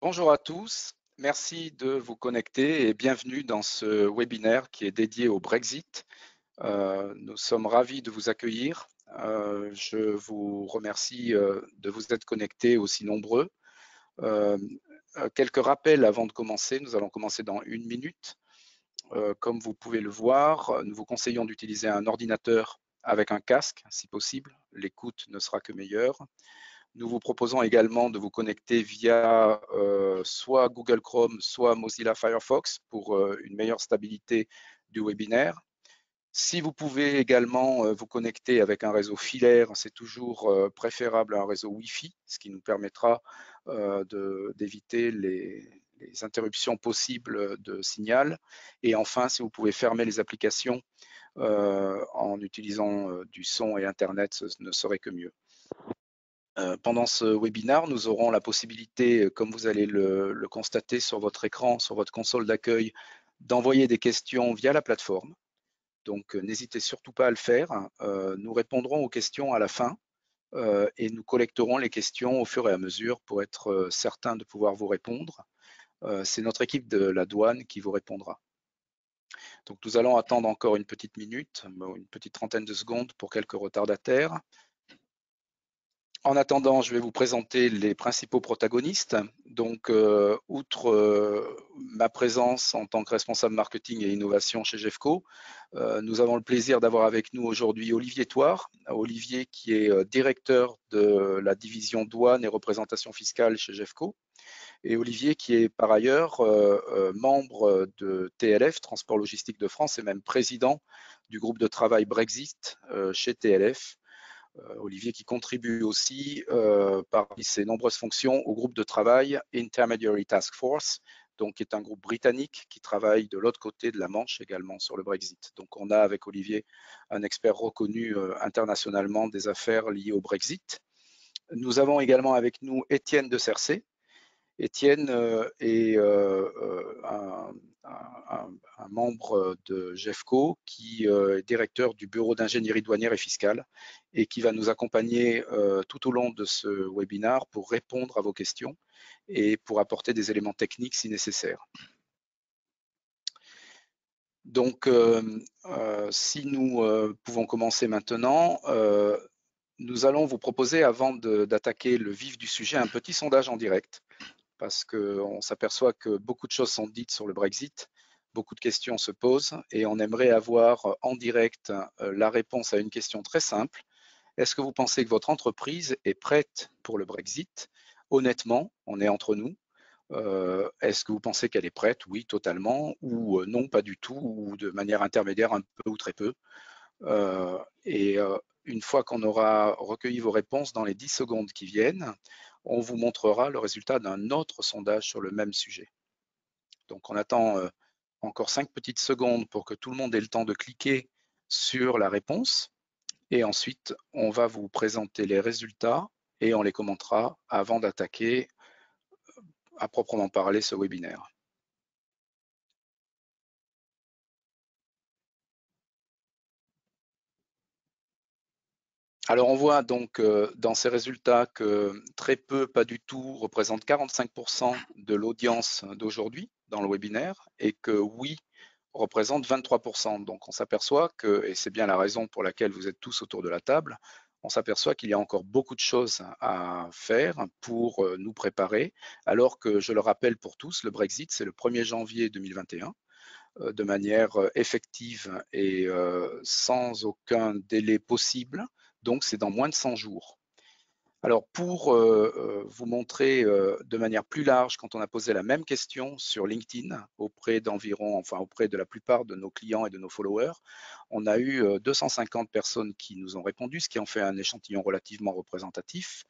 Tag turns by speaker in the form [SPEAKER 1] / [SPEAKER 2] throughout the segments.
[SPEAKER 1] Bonjour à tous, merci de vous connecter et bienvenue dans ce webinaire qui est dédié au Brexit. Nous sommes ravis de vous accueillir. Je vous remercie de vous être connectés aussi nombreux. Euh, Quelques rappels avant de commencer. Nous allons commencer dans une minute. Comme vous pouvez le voir, nous vous conseillons d'utiliser un ordinateur avec un casque, si possible. L'écoute ne sera que meilleure. Nous vous proposons également de vous connecter via soit Google Chrome, soit Mozilla Firefox pour une meilleure stabilité du webinaire. Si vous pouvez également vous connecter avec un réseau filaire, c'est toujours préférable à un réseau Wi-Fi, ce qui nous permettra d'éviter les interruptions possibles de signal. Et enfin, si vous pouvez fermer les applications en utilisant du son et Internet, ce ne serait que mieux. Pendant ce webinaire, nous aurons la possibilité, comme vous allez le constater sur votre écran, sur votre console d'accueil, d'envoyer des questions via la plateforme. Donc, n'hésitez surtout pas à le faire. Nous répondrons aux questions à la fin et nous collecterons les questions au fur et à mesure pour être certain de pouvoir vous répondre. C'est notre équipe de la douane qui vous répondra. Donc, nous allons attendre encore une petite minute, une petite trentaine de secondes pour quelques retardataires. En attendant, je vais vous présenter les principaux protagonistes. Donc, outre ma présence en tant que responsable marketing et innovation chez Jeffco, nous avons le plaisir d'avoir avec nous aujourd'hui Olivier Thouard. Olivier qui est directeur de la division douane et représentation fiscale chez Jeffco. Et Olivier qui est par ailleurs membre de TLF, Transport Logistique de France, et même président du groupe de travail Brexit chez TLF. Olivier qui contribue aussi parmi ses nombreuses fonctions au groupe de travail Intermediary Task Force, donc qui est un groupe britannique qui travaille de l'autre côté de la Manche également sur le Brexit. Donc on a avec Olivier un expert reconnu internationalement des affaires liées au Brexit. Nous avons également avec nous Étienne de Cercé. Étienne est un membre de Jeffco qui est directeur du bureau d'ingénierie douanière et fiscale et qui va nous accompagner tout au long de ce webinaire pour répondre à vos questions et pour apporter des éléments techniques si nécessaire. Donc, si nous pouvons commencer maintenant, nous allons vous proposer, avant d'attaquer le vif du sujet, un petit sondage en direct parce qu'on s'aperçoit que beaucoup de choses sont dites sur le Brexit, beaucoup de questions se posent et on aimerait avoir en direct la réponse à une question très simple. Est-ce que vous pensez que votre entreprise est prête pour le Brexit? Honnêtement, on est entre nous. Est-ce que vous pensez qu'elle est prête? Oui, totalement, ou non, pas du tout, ou de manière intermédiaire, un peu ou très peu. Et une fois qu'on aura recueilli vos réponses dans les 10 secondes qui viennent, on vous montrera le résultat d'un autre sondage sur le même sujet. Donc on attend encore 5 petites secondes pour que tout le monde ait le temps de cliquer sur la réponse. Et ensuite, on va vous présenter les résultats et on les commentera avant d'attaquer à proprement parler ce webinaire. Alors on voit donc dans ces résultats que très peu, pas du tout, représentent 45% de l'audience d'aujourd'hui dans le webinaire et que oui représente 23%. Donc on s'aperçoit que, et c'est bien la raison pour laquelle vous êtes tous autour de la table, on s'aperçoit qu'il y a encore beaucoup de choses à faire pour nous préparer, alors que je le rappelle pour tous, le Brexit c'est le 1er janvier 2021 de manière effective et sans aucun délai possible. Donc, c'est dans moins de 100 jours. Alors, pour vous montrer de manière plus large, quand on a posé la même question sur LinkedIn auprès auprès de la plupart de nos clients et de nos followers, on a eu 250 personnes qui nous ont répondu, ce qui en fait un échantillon relativement représentatif.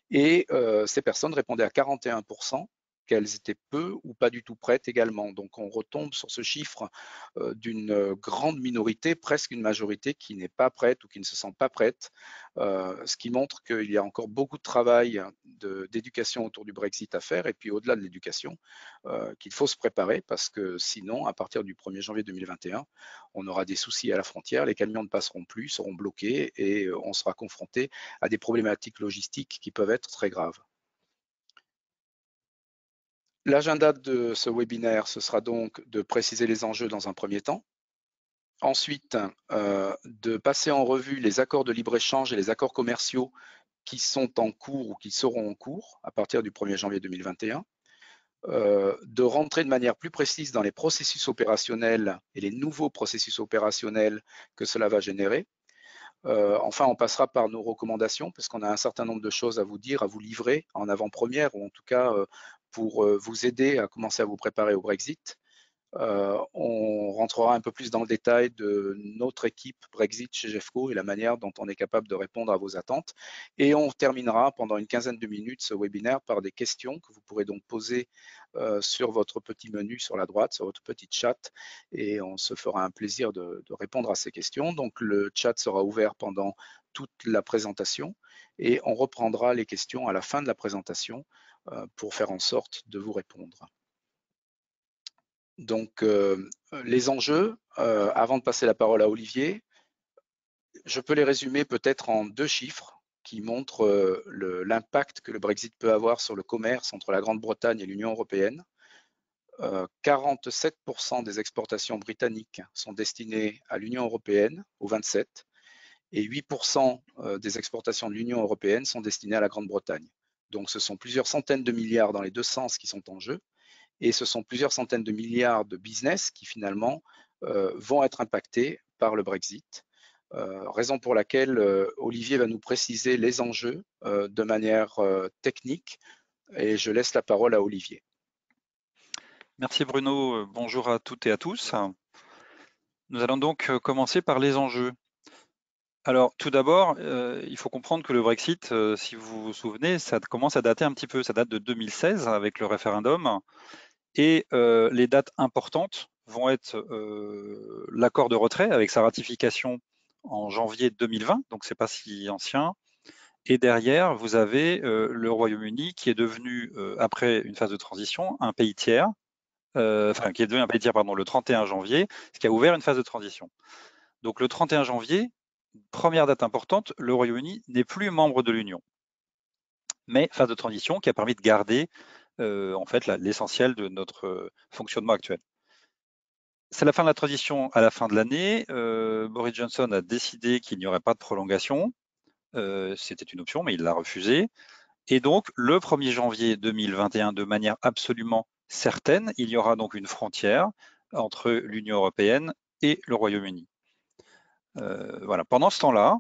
[SPEAKER 1] Et ces personnes répondaient à 41% qu'elles étaient peu ou pas du tout prêtes également. Donc on retombe sur ce chiffre d'une grande minorité, presque une majorité qui n'est pas prête ou qui ne se sent pas prête, ce qui montre qu'il y a encore beaucoup de travail d'éducation autour du Brexit à faire et puis au-delà de l'éducation, qu'il faut se préparer parce que sinon, à partir du 1er janvier 2021, on aura des soucis à la frontière, les camions ne passeront plus, seront bloqués et on sera confronté à des problématiques logistiques qui peuvent être très graves. L'agenda de ce webinaire, ce sera donc de préciser les enjeux dans un premier temps. Ensuite, de passer en revue les accords de libre-échange et les accords commerciaux qui sont en cours ou qui seront en cours à partir du 1er janvier 2021. De rentrer de manière plus précise dans les processus opérationnels et les nouveaux processus opérationnels que cela va générer. Enfin, on passera par nos recommandations parce qu'on a un certain nombre de choses à vous dire, à vous livrer en avant-première ou en tout cas pour vous aider à commencer à vous préparer au Brexit. On rentrera un peu plus dans le détail de notre équipe Brexit chez Jeffco et la manière dont on est capable de répondre à vos attentes. Et on terminera pendant une quinzaine de minutes ce webinaire par des questions que vous pourrez donc poser sur votre petit menu sur la droite, sur votre petit chat, et on se fera un plaisir de répondre à ces questions. Donc le chat sera ouvert pendant toute la présentation et on reprendra les questions à la fin de la présentation pour faire en sorte de vous répondre. Donc, les enjeux, avant de passer la parole à Olivier, je peux les résumer peut-être en 2 chiffres qui montrent l'impact que le Brexit peut avoir sur le commerce entre la Grande-Bretagne et l'Union européenne. 47% des exportations britanniques sont destinées à l'Union européenne, aux 27, et 8% des exportations de l'Union européenne sont destinées à la Grande-Bretagne. Donc, ce sont plusieurs centaines de milliards dans les 2 sens qui sont en jeu. Et ce sont plusieurs centaines de milliards de business qui finalement vont être impactés par le Brexit. Raison pour laquelle Olivier va nous préciser les enjeux de manière technique et je laisse la parole à Olivier.
[SPEAKER 2] Merci Bruno, bonjour à toutes et à tous. Nous allons donc commencer par les enjeux. Alors tout d'abord, il faut comprendre que le Brexit, si vous vous souvenez, ça commence à dater un petit peu, ça date de 2016 avec le référendum, et les dates importantes vont être l'accord de retrait avec sa ratification en janvier 2020, donc c'est pas si ancien, et derrière vous avez le Royaume-Uni qui est devenu, après une phase de transition, un pays tiers, qui est devenu un pays tiers le 31 janvier, ce qui a ouvert une phase de transition. Donc le 31 janvier, première date importante, le Royaume-Uni n'est plus membre de l'Union, mais phase de transition qui a permis de garder en fait l'essentiel de notre fonctionnement actuel. C'est la fin de la transition à la fin de l'année. Boris Johnson a décidé qu'il n'y aurait pas de prolongation. C'était une option, mais il l'a refusé. Et donc, le 1er janvier 2021, de manière absolument certaine, il y aura donc une frontière entre l'Union européenne et le Royaume-Uni. Voilà. Pendant ce temps-là,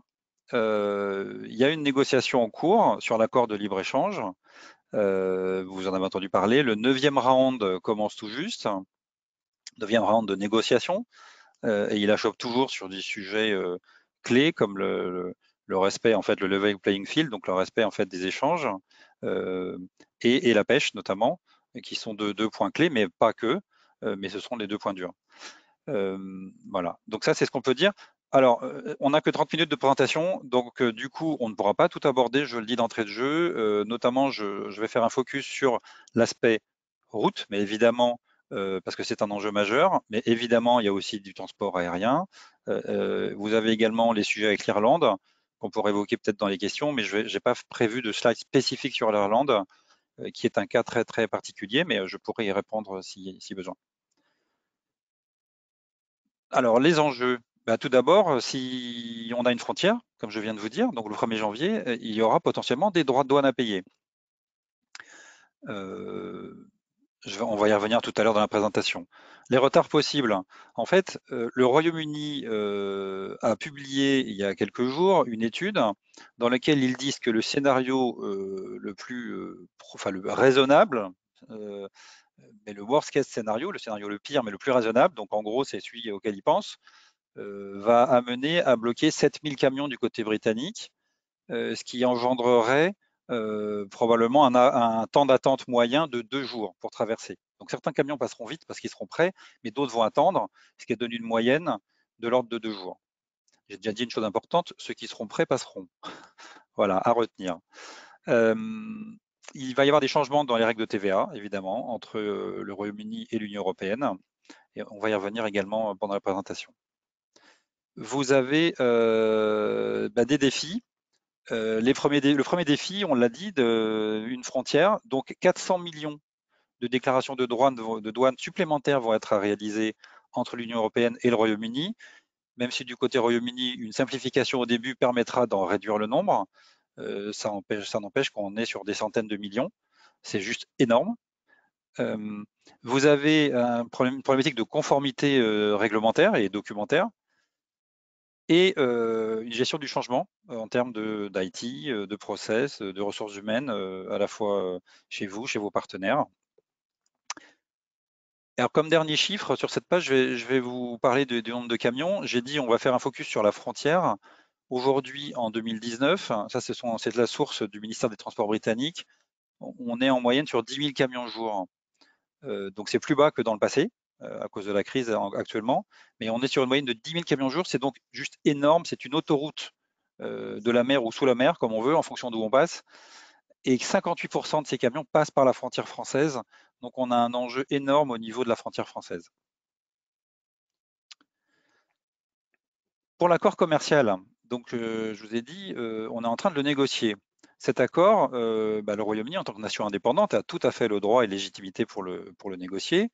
[SPEAKER 2] il y a une négociation en cours sur l'accord de libre-échange. Vous en avez entendu parler. Le 9e round commence tout juste. 9e round de négociation. Et il achoppe toujours sur des sujets clés comme le respect, en fait, le level playing field, donc le respect en fait des échanges, et la pêche notamment, qui sont deux points clés, mais pas que, mais ce sont les 2 points durs. Voilà, donc ça c'est ce qu'on peut dire. Alors, on n'a que 30 minutes de présentation, donc du coup, on ne pourra pas tout aborder, je le dis d'entrée de jeu. Notamment, je vais faire un focus sur l'aspect route, mais évidemment, parce que c'est un enjeu majeur, mais évidemment, il y a aussi du transport aérien. Vous avez également les sujets avec l'Irlande, qu'on pourrait évoquer peut-être dans les questions, mais je n'ai pas prévu de slide spécifique sur l'Irlande, qui est un cas très, très particulier, mais je pourrais y répondre si besoin. Alors, les enjeux, tout d'abord, si on a une frontière, comme je viens de vous dire, donc le 1er janvier, il y aura potentiellement des droits de douane à payer. On va y revenir tout à l'heure dans la présentation. Les retards possibles. En fait, le Royaume-Uni a publié il y a quelques jours une étude dans laquelle ils disent que le scénario le plus le raisonnable, mais le worst case scénario, le scénario le pire mais le plus raisonnable, donc en gros c'est celui auquel ils pensent, va amener à bloquer 7000 camions du côté britannique, ce qui engendrerait probablement un temps d'attente moyen de 2 jours pour traverser. Donc certains camions passeront vite parce qu'ils seront prêts, mais d'autres vont attendre, ce qui donne une moyenne de l'ordre de 2 jours. J'ai déjà dit une chose importante, ceux qui seront prêts passeront. Voilà, à retenir. Il va y avoir des changements dans les règles de TVA, évidemment, entre le Royaume-Uni et l'Union européenne. Et on va y revenir également pendant la présentation. Vous avez des défis. Le premier défi, on l'a dit, une frontière, donc 400 millions de déclarations de douane supplémentaires vont être à réaliser entre l'Union européenne et le Royaume-Uni, même si du côté Royaume-Uni, une simplification au début permettra d'en réduire le nombre. Ça n'empêche qu'on est sur des centaines de millions. C'est juste énorme. Vous avez une problématique de conformité réglementaire et documentaire et une gestion du changement en termes d'IT, de process, de ressources humaines, à la fois chez vous, chez vos partenaires. Alors, comme dernier chiffre sur cette page, je vais vous parler du nombre de camions. J'ai dit on va faire un focus sur la frontière. Aujourd'hui, en 2019, ça c'est la source du ministère des Transports britannique, on est en moyenne sur 10 000 camions jour. Donc c'est plus bas que dans le passé, à cause de la crise actuellement, mais on est sur une moyenne de 10 000 camions jour, c'est donc juste énorme, c'est une autoroute de la mer ou sous la mer, comme on veut, en fonction d'où on passe, et 58% de ces camions passent par la frontière française, donc on a un enjeu énorme au niveau de la frontière française. Pour l'accord commercial, donc je vous ai dit, on est en train de le négocier. Cet accord, le Royaume-Uni, en tant que nation indépendante, a tout à fait le droit et légitimité pour le négocier.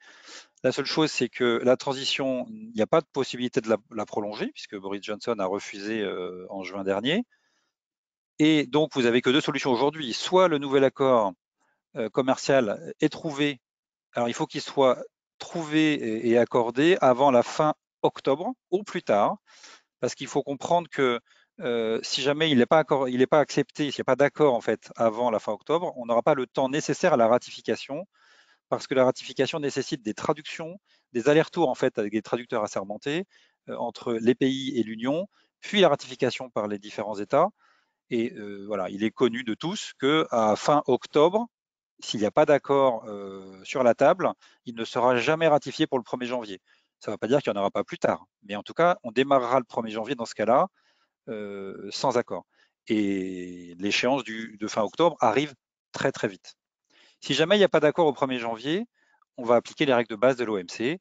[SPEAKER 2] La seule chose, c'est que la transition, il n'y a pas de possibilité de la prolonger, puisque Boris Johnson a refusé en juin dernier. Et donc, vous n'avez que deux solutions aujourd'hui. Soit le nouvel accord commercial est trouvé, alors il faut qu'il soit trouvé et accordé avant la fin octobre, au plus tard, parce qu'il faut comprendre que si jamais il n'est pas accepté, s'il n'y a pas d'accord en fait avant la fin octobre, on n'aura pas le temps nécessaire à la ratification, parce que la ratification nécessite des traductions, des allers-retours en fait avec des traducteurs assermentés entre les pays et l'Union, puis la ratification par les différents États. Et voilà, il est connu de tous qu'à fin octobre, s'il n'y a pas d'accord sur la table, il ne sera jamais ratifié pour le 1er janvier. Ça ne veut pas dire qu'il n'y en aura pas plus tard, mais en tout cas, on démarrera le 1er janvier dans ce cas-là sans accord. Et l'échéance de fin octobre arrive très très vite. Si jamais il n'y a pas d'accord au 1er janvier, on va appliquer les règles de base de l'OMC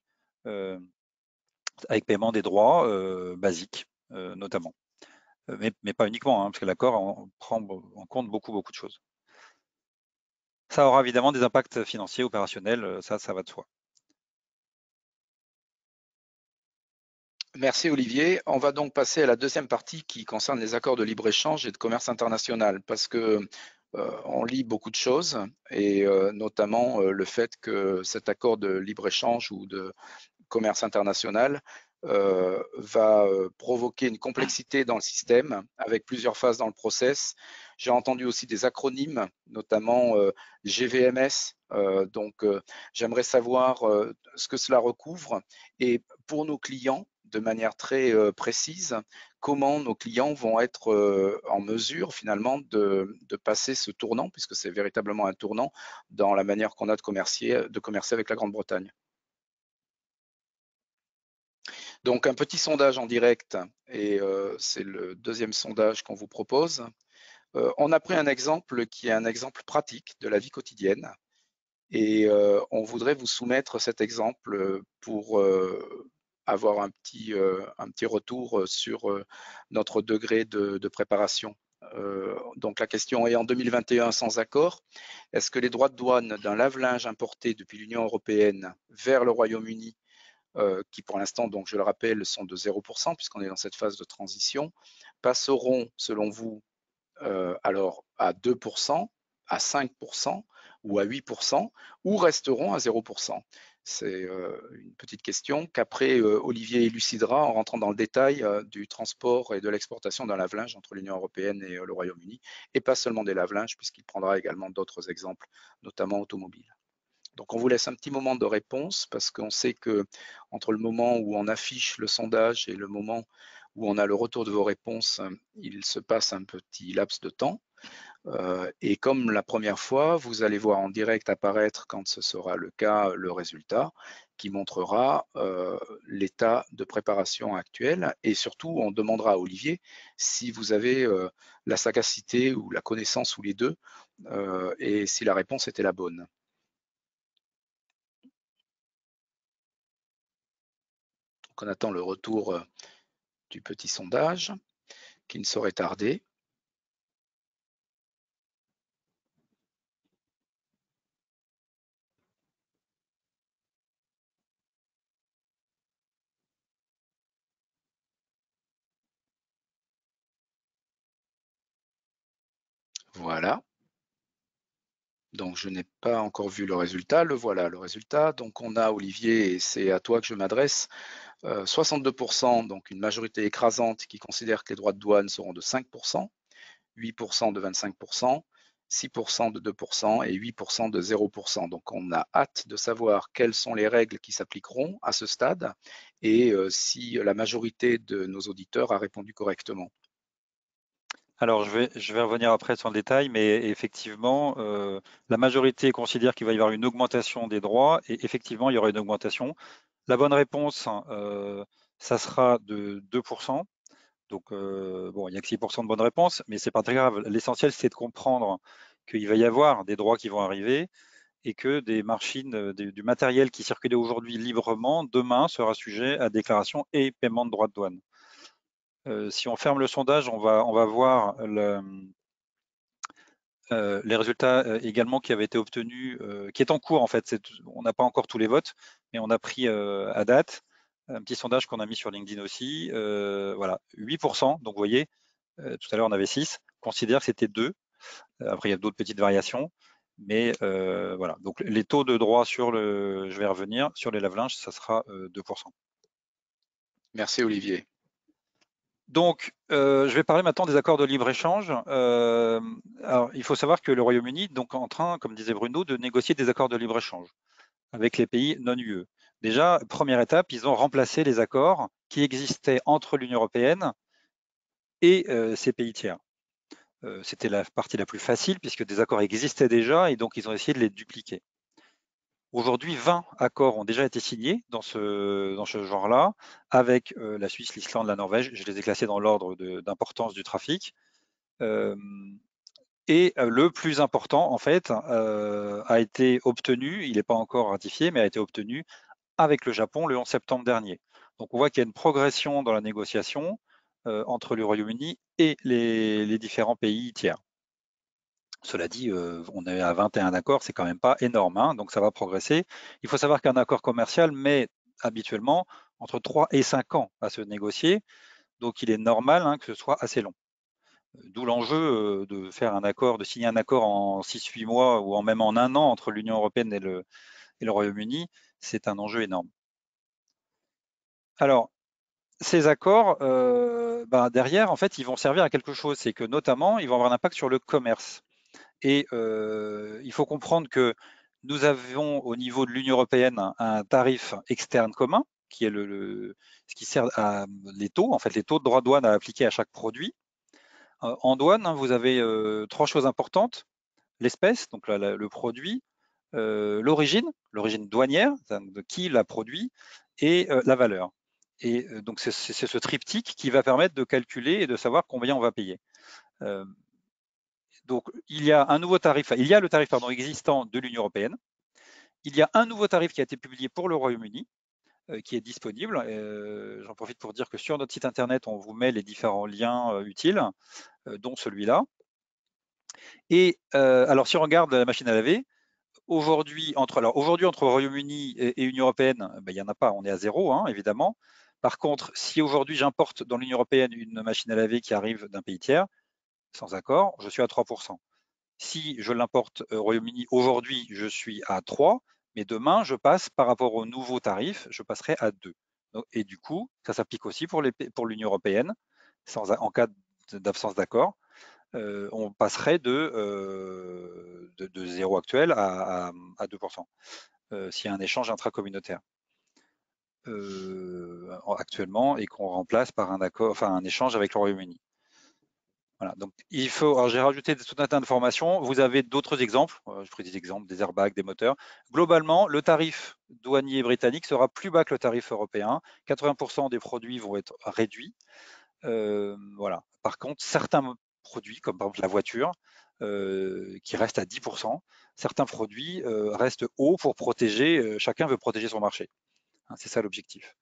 [SPEAKER 2] avec paiement des droits basiques notamment. Mais pas uniquement, hein, parce que l'accord prend en compte beaucoup de choses. Ça aura évidemment des impacts financiers, opérationnels, ça va de soi.
[SPEAKER 1] Merci Olivier. On va donc passer à la deuxième partie qui concerne les accords de libre-échange et de commerce international, parce que on lit beaucoup de choses, et notamment le fait que cet accord de libre-échange ou de commerce international va provoquer une complexité dans le système avec plusieurs phases dans le process. J'ai entendu aussi des acronymes, notamment GVMS. J'aimerais savoir ce que cela recouvre, et pour nos clients, de manière très précise, comment nos clients vont être en mesure finalement de passer ce tournant, puisque c'est véritablement un tournant dans la manière qu'on a de commercer avec la Grande-Bretagne. Donc un petit sondage en direct, et c'est le deuxième sondage qu'on vous propose. On a pris un exemple qui est un exemple pratique de la vie quotidienne, et on voudrait vous soumettre cet exemple pour avoir un petit retour sur notre degré de préparation. Donc la question est: en 2021, sans accord, est-ce que les droits de douane d'un lave-linge importé depuis l'Union européenne vers le Royaume-Uni, qui pour l'instant, donc je le rappelle, sont de 0%, puisqu'on est dans cette phase de transition, passeront selon vous alors à 2%, à 5% ou à 8%, ou resteront à 0%? C'est une petite question qu'après Olivier élucidera en rentrant dans le détail du transport et de l'exportation d'un lave-linge entre l'Union européenne et le Royaume-Uni, et pas seulement des lave-linges, puisqu'il prendra également d'autres exemples, notamment automobiles. Donc on vous laisse un petit moment de réponse, parce qu'on sait que entre le moment où on affiche le sondage et le moment où on a le retour de vos réponses, il se passe un petit laps de temps. Et comme la première fois, vous allez voir en direct apparaître, quand ce sera le cas, le résultat qui montrera l'état de préparation actuel. Et surtout, on demandera à Olivier si vous avez la sagacité ou la connaissance, ou les deux, et si la réponse était la bonne. Donc on attend le retour du petit sondage qui ne saurait tarder. Voilà. Donc, je n'ai pas encore vu le résultat. Le voilà, le résultat. Donc, on a, Olivier, et c'est à toi que je m'adresse, 62%, donc une majorité écrasante qui considère que les droits de douane seront de 5%, 8% de 25%, 6% de 2% et 8% de 0%. Donc, on a hâte de savoir quelles sont les règles qui s'appliqueront à ce stade et si la majorité de nos auditeurs a répondu correctement.
[SPEAKER 2] Alors, je vais revenir après sur le détail, mais effectivement, la majorité considère qu'il va y avoir une augmentation des droits, et effectivement, il y aura une augmentation. La bonne réponse, ça sera de 2%. Donc, bon, il n'y a que 6% de bonnes réponses, mais c'est pas très grave. L'essentiel, c'est de comprendre qu'il va y avoir des droits qui vont arriver et que des machines, du matériel qui circulait aujourd'hui librement, demain sera sujet à déclaration et paiement de droits de douane. Si on ferme le sondage, on va voir les résultats également qui avaient été obtenus, qui est en cours en fait. On n'a pas encore tous les votes, mais on a pris à date un petit sondage qu'on a mis sur LinkedIn aussi. Voilà, 8%. Donc vous voyez, tout à l'heure on avait 6, considère que c'était 2. Après il y a d'autres petites variations, mais voilà. Donc les taux de droit je vais revenir, sur les lave-linges, ça sera 2%.
[SPEAKER 1] Merci, Olivier.
[SPEAKER 2] Donc, je vais parler maintenant des accords de libre-échange. Alors, il faut savoir que le Royaume-Uni est donc en train, comme disait Bruno, de négocier des accords de libre-échange avec les pays non-UE. Déjà, première étape, ils ont remplacé les accords qui existaient entre l'Union européenne et ces pays tiers. C'était la partie la plus facile puisque des accords existaient déjà et donc ils ont essayé de les dupliquer. Aujourd'hui, 20 accords ont déjà été signés dans ce genre-là, avec la Suisse, l'Islande, la Norvège. Je les ai classés dans l'ordre d'importance du trafic. Et le plus important, en fait, a été obtenu, il n'est pas encore ratifié, mais a été obtenu avec le Japon le 11 septembre dernier. Donc on voit qu'il y a une progression dans la négociation entre le Royaume-Uni et les différents pays tiers. Cela dit, on est à 21 accords, c'est quand même pas énorme, hein, donc ça va progresser. Il faut savoir qu'un accord commercial met habituellement entre 3 et 5 ans à se négocier, donc il est normal que ce soit assez long. D'où l'enjeu de faire un accord, de signer un accord en 6-8 mois ou même en un an entre l'Union européenne et le Royaume-Uni, c'est un enjeu énorme. Alors, ces accords, derrière, en fait, ils vont servir à quelque chose, c'est que notamment, ils vont avoir un impact sur le commerce. Et il faut comprendre que nous avons au niveau de l'Union européenne un tarif externe commun, qui est ce qui sert à les taux, en fait, les taux de droit de douane à appliquer à chaque produit. En douane, vous avez 3 choses importantes: l'espèce, donc le produit, l'origine douanière, de qui l'a produit, et la valeur. Et donc c'est ce triptyque qui va permettre de calculer et de savoir combien on va payer. Donc il y a le tarif existant de l'Union européenne. Il y a un nouveau tarif qui a été publié pour le Royaume-Uni, qui est disponible. J'en profite pour dire que sur notre site internet, on vous met les différents liens utiles, dont celui-là. Et alors si on regarde la machine à laver, aujourd'hui, entre Royaume-Uni et Union européenne, il n'y en a pas, on est à 0, hein, évidemment. Par contre, si aujourd'hui j'importe dans l'Union européenne une machine à laver qui arrive d'un pays tiers, sans accord, je suis à 3%. Si je l'importe au Royaume-Uni aujourd'hui, je suis à 3, mais demain, je passe par rapport au nouveau tarif, je passerai à 2. Et du coup, ça s'applique aussi pour l'Union européenne, en cas d'absence d'accord. On passerait de 0 actuel à 2%, s'il y a un échange intracommunautaire actuellement et qu'on remplace par un échange avec le Royaume-Uni. Voilà, donc alors j'ai rajouté tout un tas d'informations. Vous avez d'autres exemples, je pris des exemples, des airbags, des moteurs. Globalement, le tarif douanier britannique sera plus bas que le tarif européen. 80% des produits vont être réduits. Voilà. Par contre, certains produits, comme par exemple la voiture, qui reste à 10%, certains produits restent hauts pour protéger, chacun veut protéger son marché. Hein, c'est ça l'objectif.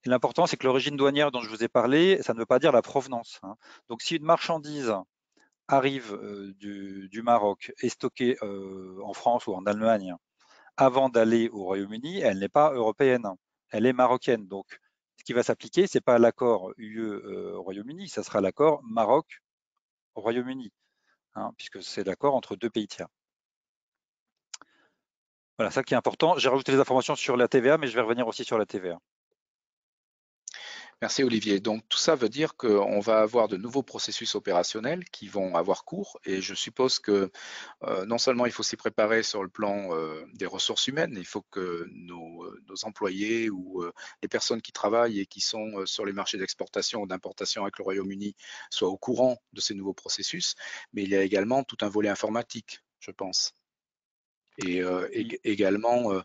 [SPEAKER 2] Et l'important, c'est que l'origine douanière dont je vous ai parlé, ça ne veut pas dire la provenance. Hein. Donc si une marchandise arrive du Maroc, est stockée en France ou en Allemagne avant d'aller au Royaume-Uni, elle n'est pas européenne, elle est marocaine. Donc, ce qui va s'appliquer, ce n'est pas l'accord UE Royaume-Uni, ça sera l'accord Maroc-Royaume-Uni. hein, puisque c'est l'accord entre deux pays tiers. Voilà, ça qui est important. J'ai rajouté les informations sur la TVA, mais je vais revenir aussi sur la TVA.
[SPEAKER 1] Merci Olivier. Donc tout ça veut dire qu'on va avoir de nouveaux processus opérationnels qui vont avoir cours et je suppose que non seulement il faut s'y préparer sur le plan des ressources humaines, il faut que nos employés ou les personnes qui travaillent et qui sont sur les marchés d'exportation ou d'importation avec le Royaume-Uni soient au courant de ces nouveaux processus, mais il y a également tout un volet informatique, je pense. Et
[SPEAKER 2] Oui.
[SPEAKER 1] également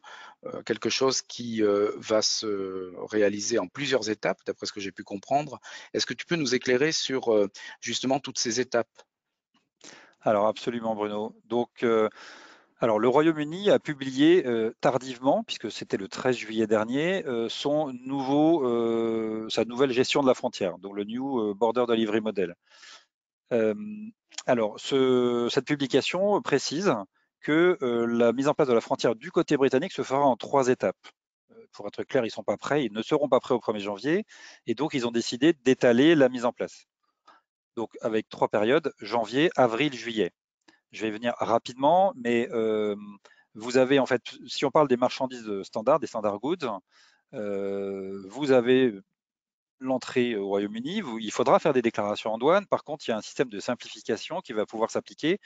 [SPEAKER 1] quelque chose qui va se réaliser en plusieurs étapes, d'après ce que j'ai pu comprendre. Est-ce que tu peux nous éclairer sur justement toutes ces étapes?
[SPEAKER 2] Alors absolument Bruno. Donc, alors le Royaume-Uni a publié tardivement, puisque c'était le 13 juillet dernier, sa nouvelle gestion de la frontière, donc le New Border Delivery Model. Euh, alors, cette publication précise que la mise en place de la frontière du côté britannique se fera en 3 étapes. Pour être clair, ils sont pas prêts, ils ne seront pas prêts au 1er janvier, et donc ils ont décidé d'étaler la mise en place. Donc avec 3 périodes, janvier, avril, juillet. Je vais y venir rapidement, mais vous avez en fait, si on parle des marchandises standards, des standard goods, vous avez l'entrée au Royaume-Uni, il faudra faire des déclarations en douane. Par contre, il y a un système de simplification qui va pouvoir s'appliquer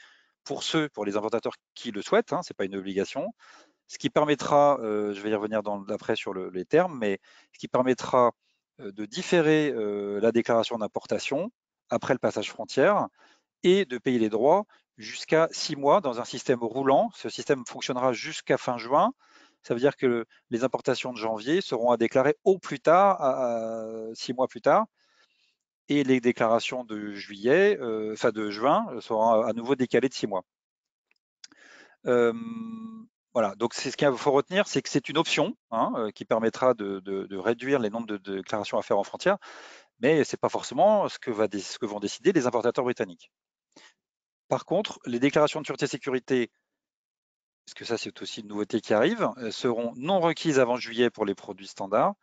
[SPEAKER 2] pour les importateurs qui le souhaitent, hein, ce n'est pas une obligation, ce qui permettra, je vais y revenir après sur les termes, mais ce qui permettra de différer la déclaration d'importation après le passage frontière et de payer les droits jusqu'à 6 mois dans un système roulant. Ce système fonctionnera jusqu'à fin juin. Ça veut dire que les importations de janvier seront à déclarer au plus tard, 6 mois plus tard, et les déclarations de de juin seront à nouveau décalées de 6 mois. Voilà, donc c'est ce qu'il faut retenir, c'est que c'est une option hein, qui permettra de réduire les nombres de déclarations à faire en frontière, mais ce n'est pas forcément ce que vont décider les importateurs britanniques. Par contre, les déclarations de sûreté et sécurité, parce que ça c'est aussi une nouveauté qui arrive, seront non requises avant juillet pour les produits standards.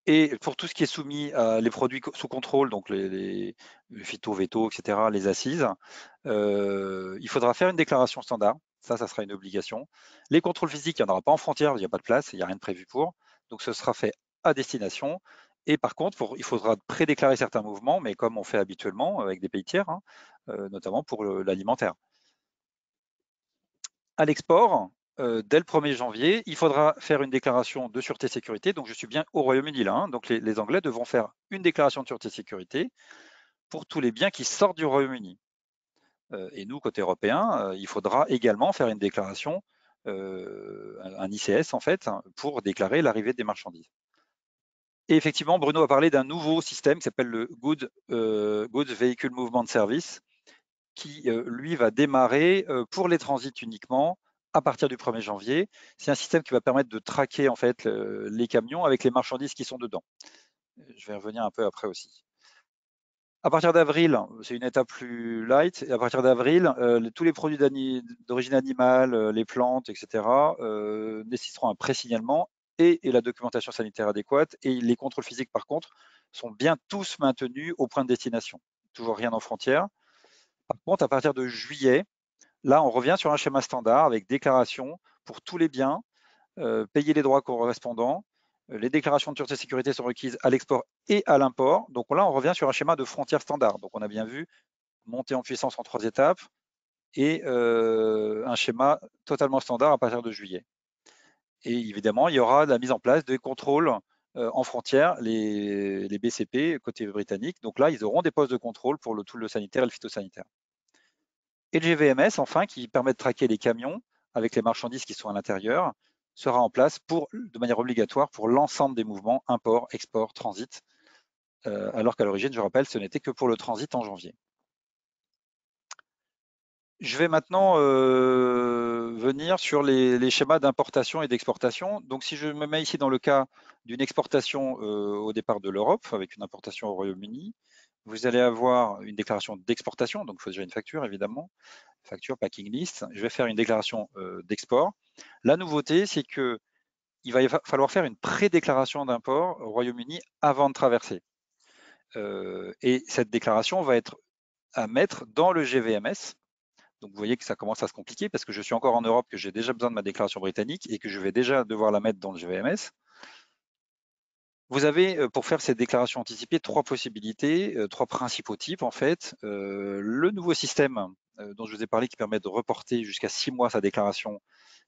[SPEAKER 2] Et pour tout ce qui est soumis à les produits sous contrôle, donc les phyto, veto, etc., les assises, il faudra faire une déclaration standard. Ça sera une obligation. Les contrôles physiques, il n'y en aura pas en frontière, il n'y a pas de place, il n'y a rien de prévu pour. Donc ce sera fait à destination. Et par contre, il faudra prédéclarer certains mouvements, mais comme on fait habituellement avec des pays tiers, hein, notamment pour l'alimentaire. À l'export, dès le 1er janvier, il faudra faire une déclaration de sûreté sécurité. Donc, je suis bien au Royaume-Uni là. Hein. Donc, les Anglais devront faire une déclaration de sûreté sécurité pour tous les biens qui sortent du Royaume-Uni. Et nous, côté européen, il faudra également faire une déclaration, un ICS en fait, hein, pour déclarer l'arrivée des marchandises. Et effectivement, Bruno a parlé d'un nouveau système qui s'appelle le Goods Vehicle Movement Service, qui, lui, va démarrer pour les transits uniquement à partir du 1er janvier. C'est un système qui va permettre de traquer en fait les camions avec les marchandises qui sont dedans. Je vais revenir un peu après aussi. À partir d'avril, c'est une étape plus light. Et à partir d'avril, tous les produits d'origine animale, les plantes, etc., nécessiteront un pré-signalement et la documentation sanitaire adéquate. Et les contrôles physiques, par contre, sont bien tous maintenus au point de destination. Toujours rien en frontière. Par contre, à partir de juillet, là, on revient sur un schéma standard avec déclaration pour tous les biens, payer les droits correspondants. Les déclarations de sûreté et sécurité sont requises à l'export et à l'import. Donc là, on revient sur un schéma de frontière standard. Donc on a bien vu monter en puissance en 3 étapes et un schéma totalement standard à partir de juillet. Et évidemment, il y aura la mise en place des contrôles en frontière, les BCP côté britannique. Donc là, ils auront des postes de contrôle pour tout le sanitaire et le phytosanitaire. Et le GVMS, enfin, qui permet de traquer les camions avec les marchandises qui sont à l'intérieur, sera en place de manière obligatoire pour l'ensemble des mouvements import, export, transit, alors qu'à l'origine, je rappelle, ce n'était que pour le transit en janvier. Je vais maintenant venir sur les schémas d'importation et d'exportation. Donc, si je me mets ici dans le cas d'une exportation au départ de l'Europe, avec une importation au Royaume-Uni, vous allez avoir une déclaration d'exportation, donc il faut déjà une facture évidemment, facture, packing list. Je vais faire une déclaration d'export. La nouveauté, c'est qu'il va falloir faire une pré-déclaration d'import au Royaume-Uni avant de traverser. Et cette déclaration va être à mettre dans le GVMS. Donc vous voyez que ça commence à se compliquer parce que je suis encore en Europe, que j'ai déjà besoin de ma déclaration britannique et que je vais déjà devoir la mettre dans le GVMS. Vous avez, pour faire cette déclaration anticipée, trois possibilités, trois principaux types en fait. Le nouveau système dont je vous ai parlé qui permet de reporter jusqu'à 6 mois sa déclaration,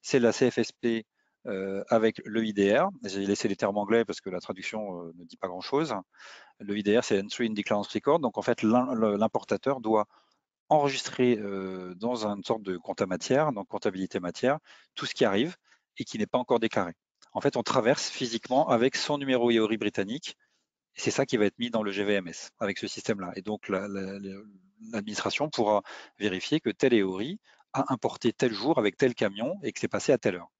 [SPEAKER 2] c'est la CFSP avec le IDR. J'ai laissé les termes anglais parce que la traduction ne dit pas grand-chose. Le IDR, c'est Entry in Declarance Record. Donc en fait, l'importateur doit enregistrer dans une sorte de compta matière, donc comptabilité matière, tout ce qui arrive et qui n'est pas encore déclaré. En fait, on traverse physiquement avec son numéro IORI britannique, et c'est ça qui va être mis dans le GVMS avec ce système-là. Et donc, l'administration pourra vérifier que tel IORI a importé tel jour avec tel camion et que c'est passé à telle heure.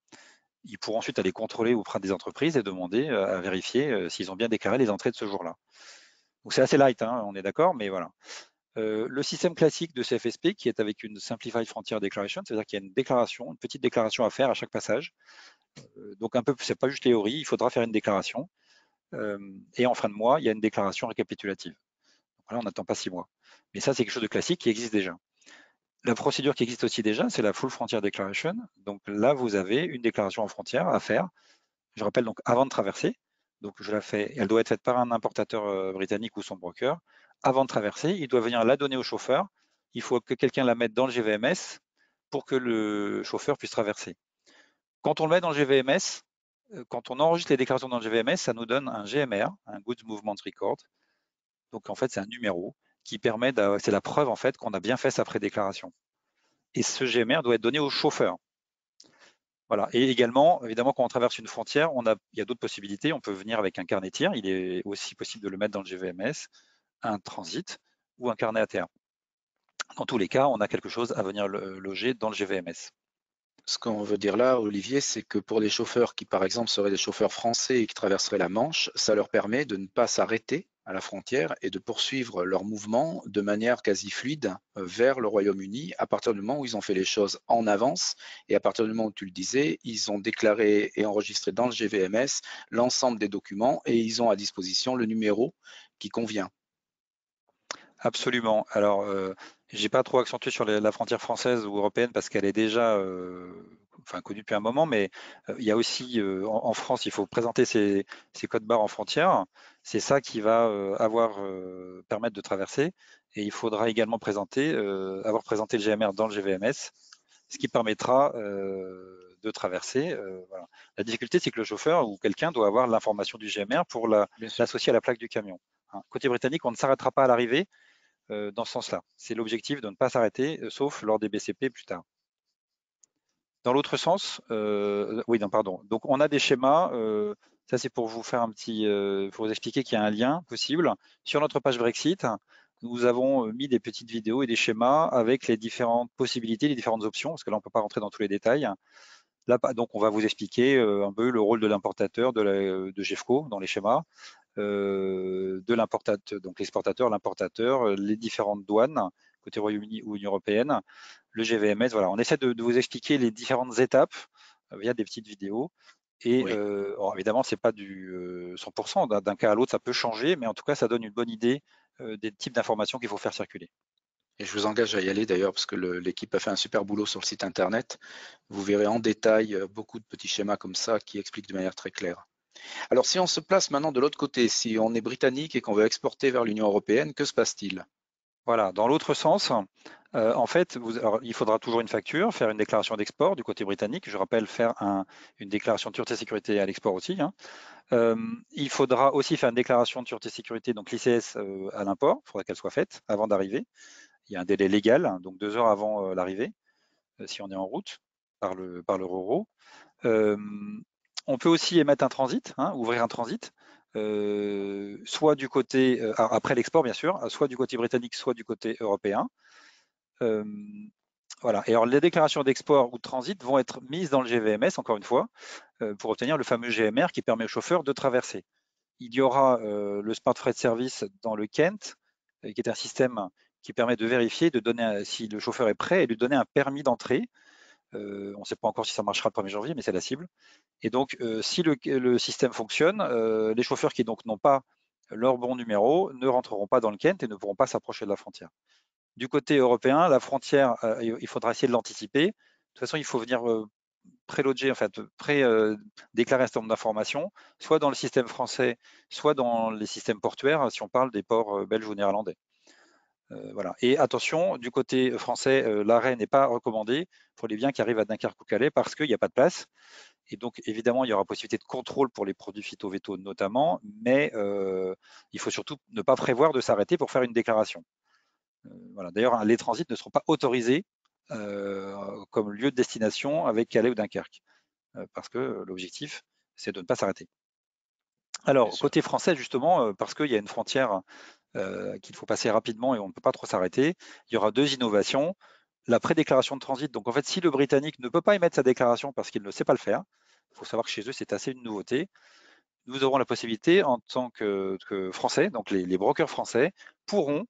[SPEAKER 2] Ils pourront ensuite aller contrôler auprès des entreprises et demander à vérifier s'ils ont bien déclaré les entrées de ce jour-là. Donc c'est assez light, hein, on est d'accord, mais voilà. Le système classique de CFSP qui est avec une Simplified Frontier Declaration, c'est-à-dire qu'il y a une déclaration, une petite déclaration à faire à chaque passage. Donc un peu, c'est pas juste théorie, il faudra faire une déclaration. Et en fin de mois, il y a une déclaration récapitulative. Donc là, on n'attend pas 6 mois. Mais ça, c'est quelque chose de classique qui existe déjà. La procédure qui existe aussi déjà, c'est la Full Frontier Declaration. Donc là, vous avez une déclaration en frontière à faire. Je rappelle donc avant de traverser. Donc je la fais, elle doit être faite par un importateur britannique ou son broker. Avant de traverser, il doit venir la donner au chauffeur. Il faut que quelqu'un la mette dans le GVMS pour que le chauffeur puisse traverser. Quand on le met dans le GVMS, quand on enregistre les déclarations dans le GVMS, ça nous donne un GMR, un Goods Movement Record. Donc en fait, c'est un numéro qui permet, c'est la preuve en fait qu'on a bien fait sa prédéclaration. Et ce GMR doit être donné au chauffeur. Voilà. Et également, évidemment, quand on traverse une frontière, il y a d'autres possibilités. On peut venir avec un carnet tir. Il est aussi possible de le mettre dans le GVMS, un transit ou un carnet ATR. Dans tous les cas, on a quelque chose à venir loger dans le GVMS.
[SPEAKER 1] Ce qu'on veut dire là, Olivier, c'est que pour les chauffeurs qui, par exemple, seraient des chauffeurs français et qui traverseraient la Manche, ça leur permet de ne pas s'arrêter à la frontière et de poursuivre leur mouvement de manière quasi fluide vers le Royaume-Uni à partir du moment où ils ont fait les choses en avance et à partir du moment où tu le disais, ils ont déclaré et enregistré dans le GVMS l'ensemble des documents et ils ont à disposition le numéro qui convient.
[SPEAKER 2] Absolument. Alors, j'ai pas trop accentué sur la frontière française ou européenne parce qu'elle est déjà connue depuis un moment, mais il y a aussi en France, il faut présenter ces codes barres en frontière. C'est ça qui va permettre de traverser. Et il faudra également avoir présenté le GMR dans le GVMS, ce qui permettra de traverser. Voilà. La difficulté, c'est que le chauffeur ou quelqu'un doit avoir l'information du GMR pour
[SPEAKER 1] Bien sûr.
[SPEAKER 2] l'associer à la plaque du camion. Hein. Côté britannique, on ne s'arrêtera pas à l'arrivée dans ce sens-là. C'est l'objectif de ne pas s'arrêter, sauf lors des BCP plus tard. Dans l'autre sens, oui, non, pardon. Donc on a des schémas. Ça, c'est pour vous faire pour vous expliquer qu'il y a un lien possible. Sur notre page Brexit, nous avons mis des petites vidéos et des schémas avec les différentes possibilités, les différentes options, parce que là, on ne peut pas rentrer dans tous les détails. Là, donc, on va vous expliquer un peu le rôle de l'importateur, de GEFCO dans les schémas, de l'importateur, donc l'exportateur, l'importateur, les différentes douanes, côté Royaume-Uni ou Union européenne, le GVMS. Voilà, on essaie de vous expliquer les différentes étapes via des petites vidéos. Et
[SPEAKER 1] Oui.
[SPEAKER 2] évidemment, c'est pas du 100%, d'un cas à l'autre, ça peut changer, mais en tout cas, ça donne une bonne idée des types d'informations qu'il faut faire circuler.
[SPEAKER 1] Et je vous engage à y aller d'ailleurs parce que l'équipe a fait un super boulot sur le site internet. Vous verrez en détail beaucoup de petits schémas comme ça qui expliquent de manière très claire. Alors si on se place maintenant de l'autre côté, si on est britannique et qu'on veut exporter vers l'Union européenne, que se passe-t-il?
[SPEAKER 2] Voilà, dans l'autre sens, en fait, alors, il faudra toujours une facture, faire une déclaration d'export du côté britannique. Je rappelle, faire une déclaration de sûreté et sécurité à l'export aussi. Hein. Il faudra aussi faire une déclaration de sûreté et sécurité, donc l'ICS à l'import. Il faudra qu'elle soit faite avant d'arriver. Il y a un délai légal, hein, donc 2 heures avant l'arrivée, si on est en route par le RORO. On peut aussi émettre un transit, hein, ouvrir un transit, soit du côté, après l'export bien sûr, soit du côté britannique, soit du côté européen. Voilà. Et alors les déclarations d'export ou de transit vont être mises dans le GVMS, encore une fois, pour obtenir le fameux GMR qui permet au chauffeur de traverser. Il y aura le Smart Freight Service dans le Kent, qui est un système qui permet de vérifier, de donner si le chauffeur est prêt et de lui donner un permis d'entrée. On ne sait pas encore si ça marchera le 1er janvier, mais c'est la cible. Et donc, si le système fonctionne, les chauffeurs qui donc n'ont pas leur bon numéro ne rentreront pas dans le Kent et ne pourront pas s'approcher de la frontière. Du côté européen, la frontière, il faudra essayer de l'anticiper. De toute façon, il faut venir préloger, en fait, déclarer un certain nombre d'informations, soit dans le système français, soit dans les systèmes portuaires, si on parle des ports belges ou néerlandais. Voilà. Et attention, du côté français, l'arrêt n'est pas recommandé pour les biens qui arrivent à Dunkerque ou Calais parce qu'il n'y a pas de place. Et donc, évidemment, il y aura possibilité de contrôle pour les produits phyto-véto notamment, mais il faut surtout ne pas prévoir de s'arrêter pour faire une déclaration. Voilà. D'ailleurs, les transits ne seront pas autorisés comme lieu de destination avec Calais ou Dunkerque, parce que l'objectif, c'est de ne pas s'arrêter.
[SPEAKER 1] Bien
[SPEAKER 2] Alors,
[SPEAKER 1] sûr.
[SPEAKER 2] côté français, justement, parce qu'il y a une frontière qu'il faut passer rapidement et on ne peut pas trop s'arrêter, il y aura 2 innovations. La prédéclaration de transit, donc en fait, si le Britannique ne peut pas émettre sa déclaration parce qu'il ne sait pas le faire, il faut savoir que chez eux, c'est assez une nouveauté, nous aurons la possibilité, en tant que Français, donc les brokers français, pourront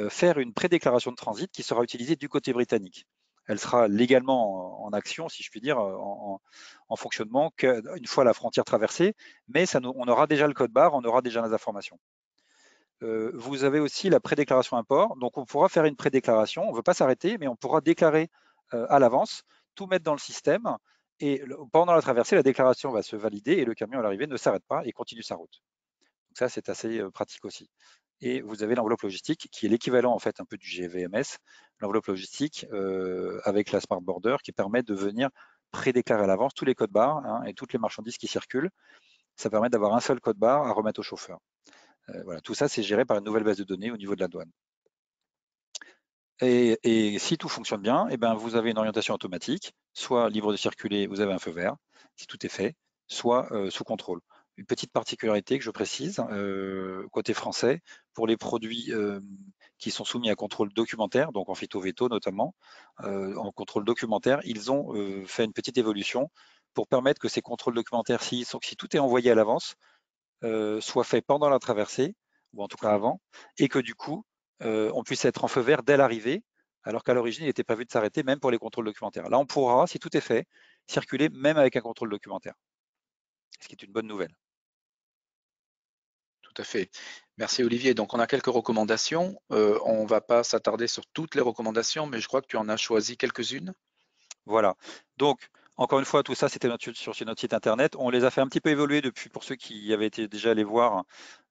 [SPEAKER 2] faire une prédéclaration de transit qui sera utilisée du côté britannique. Elle sera légalement en action, si je puis dire, en fonctionnement qu'une fois la frontière traversée, mais on aura déjà le code barre, on aura déjà les informations. Vous avez aussi la prédéclaration import, donc on pourra faire une prédéclaration, on ne veut pas s'arrêter, mais on pourra déclarer à l'avance, tout mettre dans le système, et pendant la traversée, la déclaration va se valider et le camion à l'arrivée ne s'arrête pas et continue sa route. Donc ça, c'est assez pratique aussi. Et vous avez l'enveloppe logistique qui est l'équivalent en fait un peu du GVMS, l'enveloppe logistique avec la Smart Border qui permet de venir prédéclarer à l'avance tous les codes barres et toutes les marchandises qui circulent. Ça permet d'avoir un seul code barre à remettre au chauffeur. Voilà, tout ça, c'est géré par une nouvelle base de données au niveau de la douane. Et si tout fonctionne bien, eh ben, vous avez une orientation automatique, soit libre de circuler, vous avez un feu vert, si tout est fait, soit sous contrôle. Une petite particularité que je précise, côté français, pour les produits qui sont soumis à contrôle documentaire, donc en phyto-véto notamment, en contrôle documentaire, ils ont fait une petite évolution pour permettre que ces contrôles documentaires, si tout est envoyé à l'avance, soit fait pendant la traversée, ou en tout cas avant, et que du coup, on puisse être en feu vert dès l'arrivée, alors qu'à l'origine, il était prévu de s'arrêter même pour les contrôles documentaires. Là, on pourra, si tout est fait, circuler même avec un contrôle documentaire, ce qui est une bonne nouvelle.
[SPEAKER 1] Tout à fait. Merci Olivier. Donc on a quelques recommandations. On ne va pas s'attarder sur toutes les recommandations, mais je crois que tu en as choisi quelques-unes.
[SPEAKER 2] Voilà. Donc, encore une fois, tout ça, c'était sur notre site internet. On les a fait un petit peu évoluer depuis, pour ceux qui avaient été déjà allés voir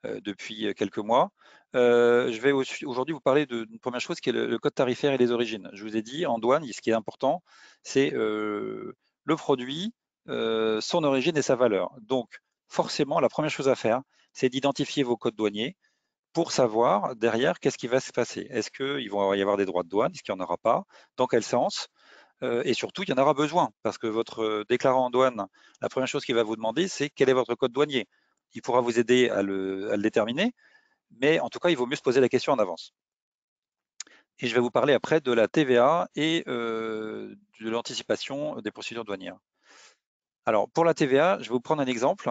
[SPEAKER 2] depuis quelques mois. Je vais aujourd'hui vous parler d'une première chose qui est le code tarifaire et les origines. Je vous ai dit, en douane, ce qui est important, c'est le produit, son origine et sa valeur. Donc, forcément, la première chose à faire, c'est d'identifier vos codes douaniers pour savoir derrière qu'est-ce qui va se passer. Est-ce qu'il va y avoir des droits de douane? Est-ce qu'il n'y en aura pas? Dans quel sens? Et surtout, il y en aura besoin parce que votre déclarant en douane, la première chose qu'il va vous demander, c'est quel est votre code douanier. Il pourra vous aider à le déterminer, mais en tout cas, il vaut mieux se poser la question en avance. Et je vais vous parler après de la TVA et de l'anticipation des procédures douanières. Alors, pour la TVA, je vais vous prendre un exemple.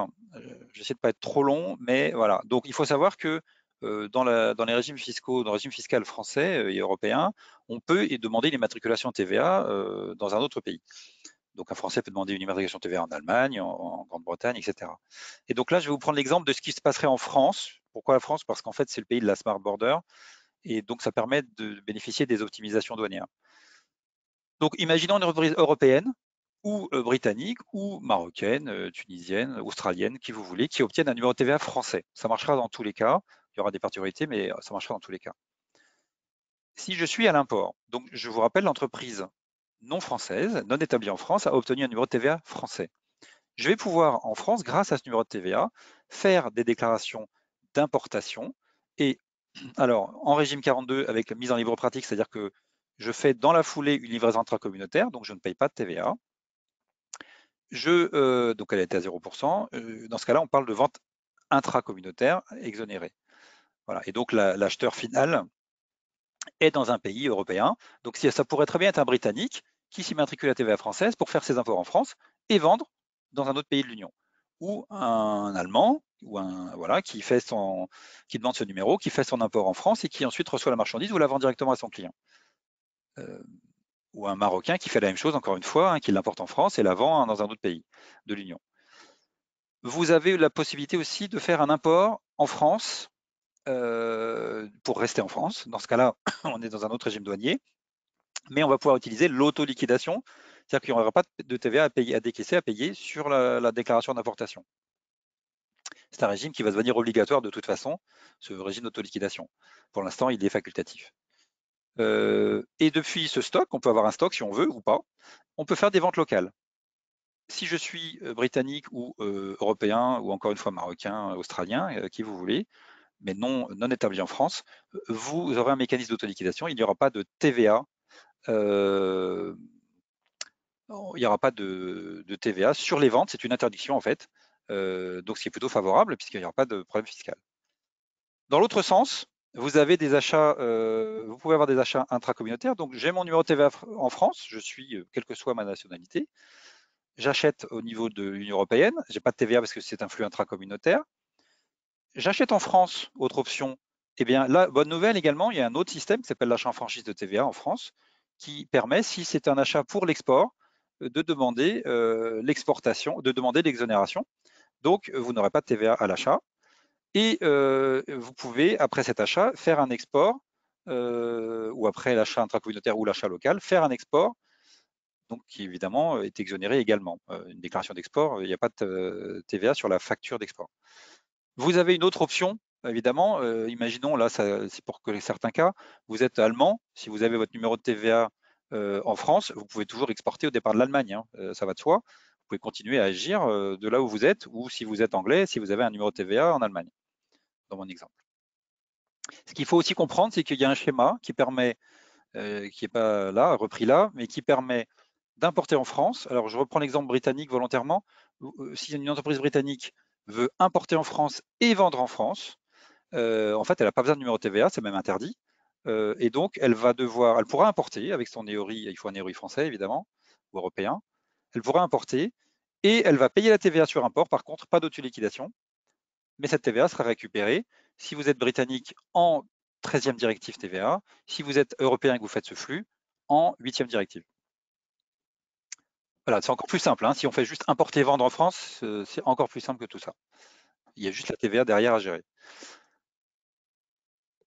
[SPEAKER 2] J'essaie de ne pas être trop long, mais voilà. Donc, il faut savoir que dans les régimes fiscaux, dans le régime fiscal français et européen, on peut demander une immatriculation TVA dans un autre pays. Donc, un Français peut demander une immatriculation TVA en Allemagne, en Grande-Bretagne, etc. Et donc là, je vais vous prendre l'exemple de ce qui se passerait en France. Pourquoi la France? Parce qu'en fait, c'est le pays de la Smart Border. Et donc, ça permet de bénéficier des optimisations douanières. Donc, imaginons une entreprise européenne ou britannique ou marocaine, tunisienne, australienne, qui vous voulez, qui obtiennent un numéro de TVA français. Ça marchera dans tous les cas. Il y aura des particularités, mais ça marchera dans tous les cas. Si je suis à l'import, donc je vous rappelle, l'entreprise non française, non établie en France, a obtenu un numéro de TVA français. Je vais pouvoir, en France, grâce à ce numéro de TVA, faire des déclarations d'importation. Et alors, en régime 42, avec la mise en libre pratique, c'est-à-dire que je fais dans la foulée une livraison intracommunautaire, donc je ne paye pas de TVA. Donc elle était à 0%. Dans ce cas-là, on parle de vente intracommunautaire exonérée. Voilà. Et donc l'acheteur final est dans un pays européen. Donc ça pourrait très bien être un Britannique qui s'immatricule à la TVA française pour faire ses imports en France et vendre dans un autre pays de l'Union. Ou un Allemand qui demande ce numéro, qui fait son import en France et qui ensuite reçoit la marchandise ou la vend directement à son client. Ou un Marocain qui fait la même chose, encore une fois, qui l'importe en France et la vend dans un autre pays de l'Union. Vous avez la possibilité aussi de faire un import en France pour rester en France. Dans ce cas-là, on est dans un autre régime douanier, mais on va pouvoir utiliser l'auto-liquidation, c'est-à-dire qu'il n'y aura pas de TVA à payer, à décaisser, à payer sur la déclaration d'importation. C'est un régime qui va devenir obligatoire de toute façon, ce régime d'auto-liquidation. Pour l'instant, il est facultatif. Et depuis ce stock, on peut avoir un stock si on veut ou pas, on peut faire des ventes locales. Si je suis britannique ou européen, ou encore une fois marocain, australien, qui vous voulez, mais non établi en France, vous aurez un mécanisme d'autoliquidation, il n'y aura pas de TVA, il n'y aura pas de TVA sur les ventes, c'est une interdiction en fait, donc ce qui est plutôt favorable puisqu'il n'y aura pas de problème fiscal. Dans l'autre sens, vous avez des achats, vous pouvez avoir des achats intracommunautaires, donc j'ai mon numéro de TVA en France, je suis, quelle que soit ma nationalité, j'achète au niveau de l'Union européenne, j'ai pas de TVA parce que c'est un flux intracommunautaire. J'achète en France, autre option. Eh bien, là, bonne nouvelle également, il y a un autre système qui s'appelle l'achat en franchise de TVA en France, qui permet, si c'est un achat pour l'export, de demander l'exportation, de demander l'exonération. Donc, vous n'aurez pas de TVA à l'achat. Et vous pouvez, après cet achat, faire un export, ou après l'achat intracommunautaire ou l'achat local, faire un export, donc qui évidemment est exonéré également. Une déclaration d'export, il n'y a pas de TVA sur la facture d'export. Vous avez une autre option, évidemment. Imaginons, là, c'est pour que certains cas, vous êtes allemand. Si vous avez votre numéro de TVA en France, vous pouvez toujours exporter au départ de l'Allemagne. Ça va de soi. Vous pouvez continuer à agir de là où vous êtes, ou si vous êtes anglais, si vous avez un numéro de TVA en Allemagne, dans mon exemple. Ce qu'il faut aussi comprendre, c'est qu'il y a un schéma qui permet, qui n'est pas là, repris là, mais qui permet d'importer en France. Alors, je reprends l'exemple britannique volontairement. Si une entreprise britannique veut importer en France et vendre en France, en fait, elle n'a pas besoin de numéro TVA, c'est même interdit. Et donc, elle pourra importer avec son EORI, il faut un EORI français évidemment, ou européen. Elle pourra importer et elle va payer la TVA sur import. Par contre, pas d'autoliquidation, mais cette TVA sera récupérée si vous êtes britannique en 13e directive TVA, si vous êtes européen et que vous faites ce flux en 8e directive. Voilà, c'est encore plus simple. Hein. Si on fait juste importer et vendre en France, c'est encore plus simple que tout ça. Il y a juste la TVA derrière à gérer.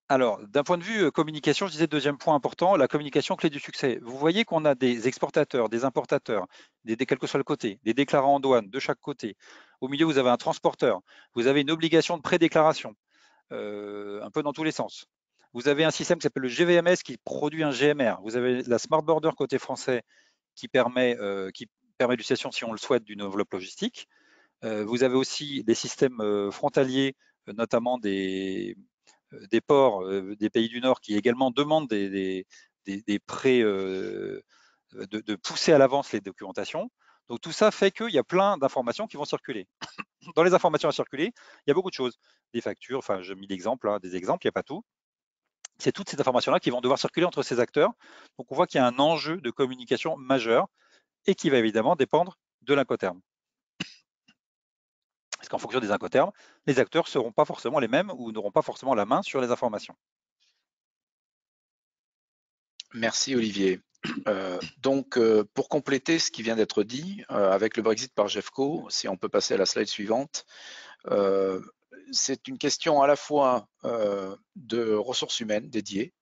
[SPEAKER 2] Alors, d'un point de vue communication, je disais deuxième point important, la communication clé du succès. Vous voyez qu'on a des exportateurs, des importateurs, quel que soit le côté, des déclarants en douane de chaque côté. Au milieu, vous avez un transporteur. Vous avez une obligation de pré-déclaration, un peu dans tous les sens. Vous avez un système qui s'appelle le GVMS qui produit un GMR. Vous avez la Smart Border côté français qui permet l'utilisation, si on le souhaite, d'une enveloppe logistique. Vous avez aussi des systèmes frontaliers, notamment des ports des pays du Nord qui également demandent des prêts, de pousser à l'avance les documentations. Donc tout ça fait qu'il y a plein d'informations qui vont circuler. Dans les informations à circuler, il y a beaucoup de choses. Des factures, enfin j'ai mis l'exemple, hein, des exemples, il n'y a pas tout. C'est toutes ces informations-là qui vont devoir circuler entre ces acteurs. Donc on voit qu'il y a un enjeu de communication majeur et qui va évidemment dépendre de l'Incoterm. Parce qu'en fonction des Incoterms, les acteurs ne seront pas forcément les mêmes ou n'auront pas forcément la main sur les informations.
[SPEAKER 1] Merci Olivier. Donc, pour compléter ce qui vient d'être dit, avec le Brexit par GEFCO, si on peut passer à la slide suivante, c'est une question à la fois de ressources humaines dédiées,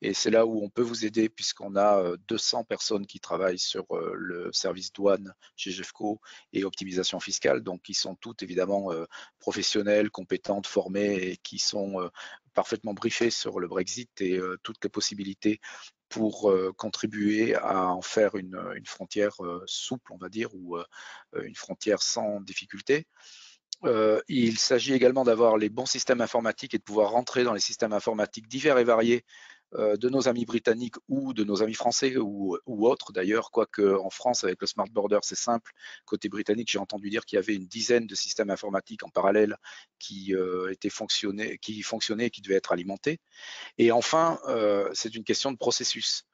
[SPEAKER 1] et c'est là où on peut vous aider puisqu'on a 200 personnes qui travaillent sur le service douane chez GEFCO et optimisation fiscale, donc qui sont toutes évidemment professionnelles, compétentes, formées et qui sont parfaitement briefées sur le Brexit et toutes les possibilités pour contribuer à en faire une frontière souple, on va dire, ou une frontière sans difficulté. Il s'agit également d'avoir les bons systèmes informatiques et de pouvoir rentrer dans les systèmes informatiques divers et variés de nos amis britanniques ou de nos amis français ou autres d'ailleurs, quoique en France avec le Smart Border c'est simple. Côté britannique, j'ai entendu dire qu'il y avait une dizaine de systèmes informatiques en parallèle qui fonctionnaient et qui devaient être alimentés. Et enfin, c'est une question de processus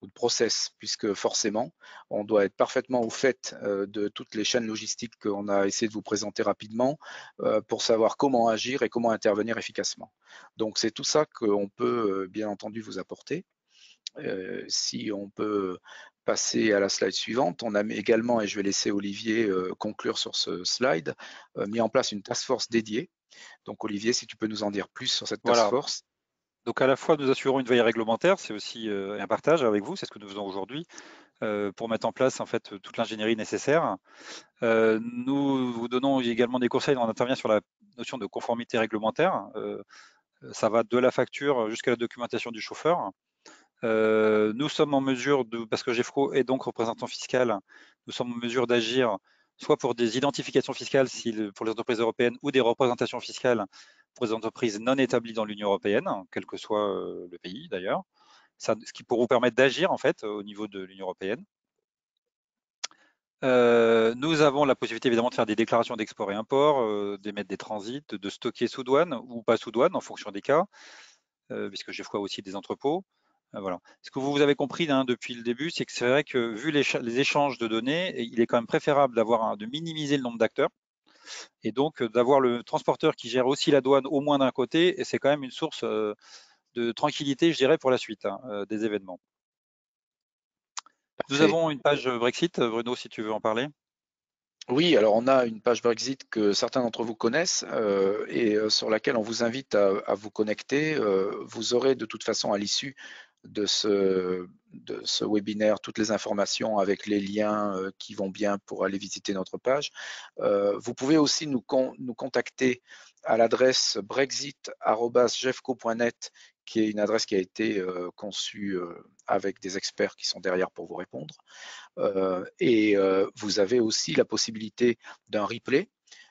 [SPEAKER 1] ou de process, puisque forcément, on doit être parfaitement au fait de toutes les chaînes logistiques qu'on a essayé de vous présenter rapidement pour savoir comment agir et comment intervenir efficacement. Donc c'est tout ça qu'on peut bien entendu vous apporter. Si on peut passer à la slide suivante, on a également, et je vais laisser Olivier conclure sur ce slide, mis en place une task force dédiée Donc Olivier, si tu peux nous en dire plus sur cette task
[SPEAKER 2] Voilà.
[SPEAKER 1] force.
[SPEAKER 2] Donc à la fois nous assurons une veille réglementaire, c'est aussi un partage avec vous, c'est ce que nous faisons aujourd'hui, pour mettre en place en fait toute l'ingénierie nécessaire. Nous vous donnons également des conseils, on intervient sur la notion de conformité réglementaire. Ça va de la facture jusqu'à la documentation du chauffeur. Nous sommes en mesure parce que GEFCO est donc représentant fiscal, nous sommes en mesure d'agir soit pour des identifications fiscales pour les entreprises européennes ou des représentations fiscales pour les entreprises non établies dans l'Union européenne, quel que soit le pays d'ailleurs, ce qui pourra vous permettre d'agir en fait au niveau de l'Union européenne. Nous avons la possibilité évidemment de faire des déclarations d'export et import, d'émettre des transits, de stocker sous douane ou pas sous douane en fonction des cas, puisque GEFCO a aussi des entrepôts. Voilà. Ce que vous avez compris hein, depuis le début, c'est que c'est vrai que vu les échanges de données, il est quand même préférable de minimiser le nombre d'acteurs et donc d'avoir le transporteur qui gère aussi la douane au moins d'un côté, et c'est quand même une source de tranquillité, je dirais, pour la suite des événements. Nous
[SPEAKER 1] Parfait.
[SPEAKER 2] avons une page Brexit, Bruno, si tu veux en parler.
[SPEAKER 1] Oui, alors on a une page Brexit que certains d'entre vous connaissent sur laquelle on vous invite à vous connecter. Vous aurez de toute façon à l'issue de ce webinaire toutes les informations avec les liens qui vont bien pour aller visiter notre page. Vous pouvez aussi nous contacter à l'adresse brexit@jeffco.net, qui est une adresse qui a été conçue avec des experts qui sont derrière pour vous répondre. Vous avez aussi la possibilité d'un replay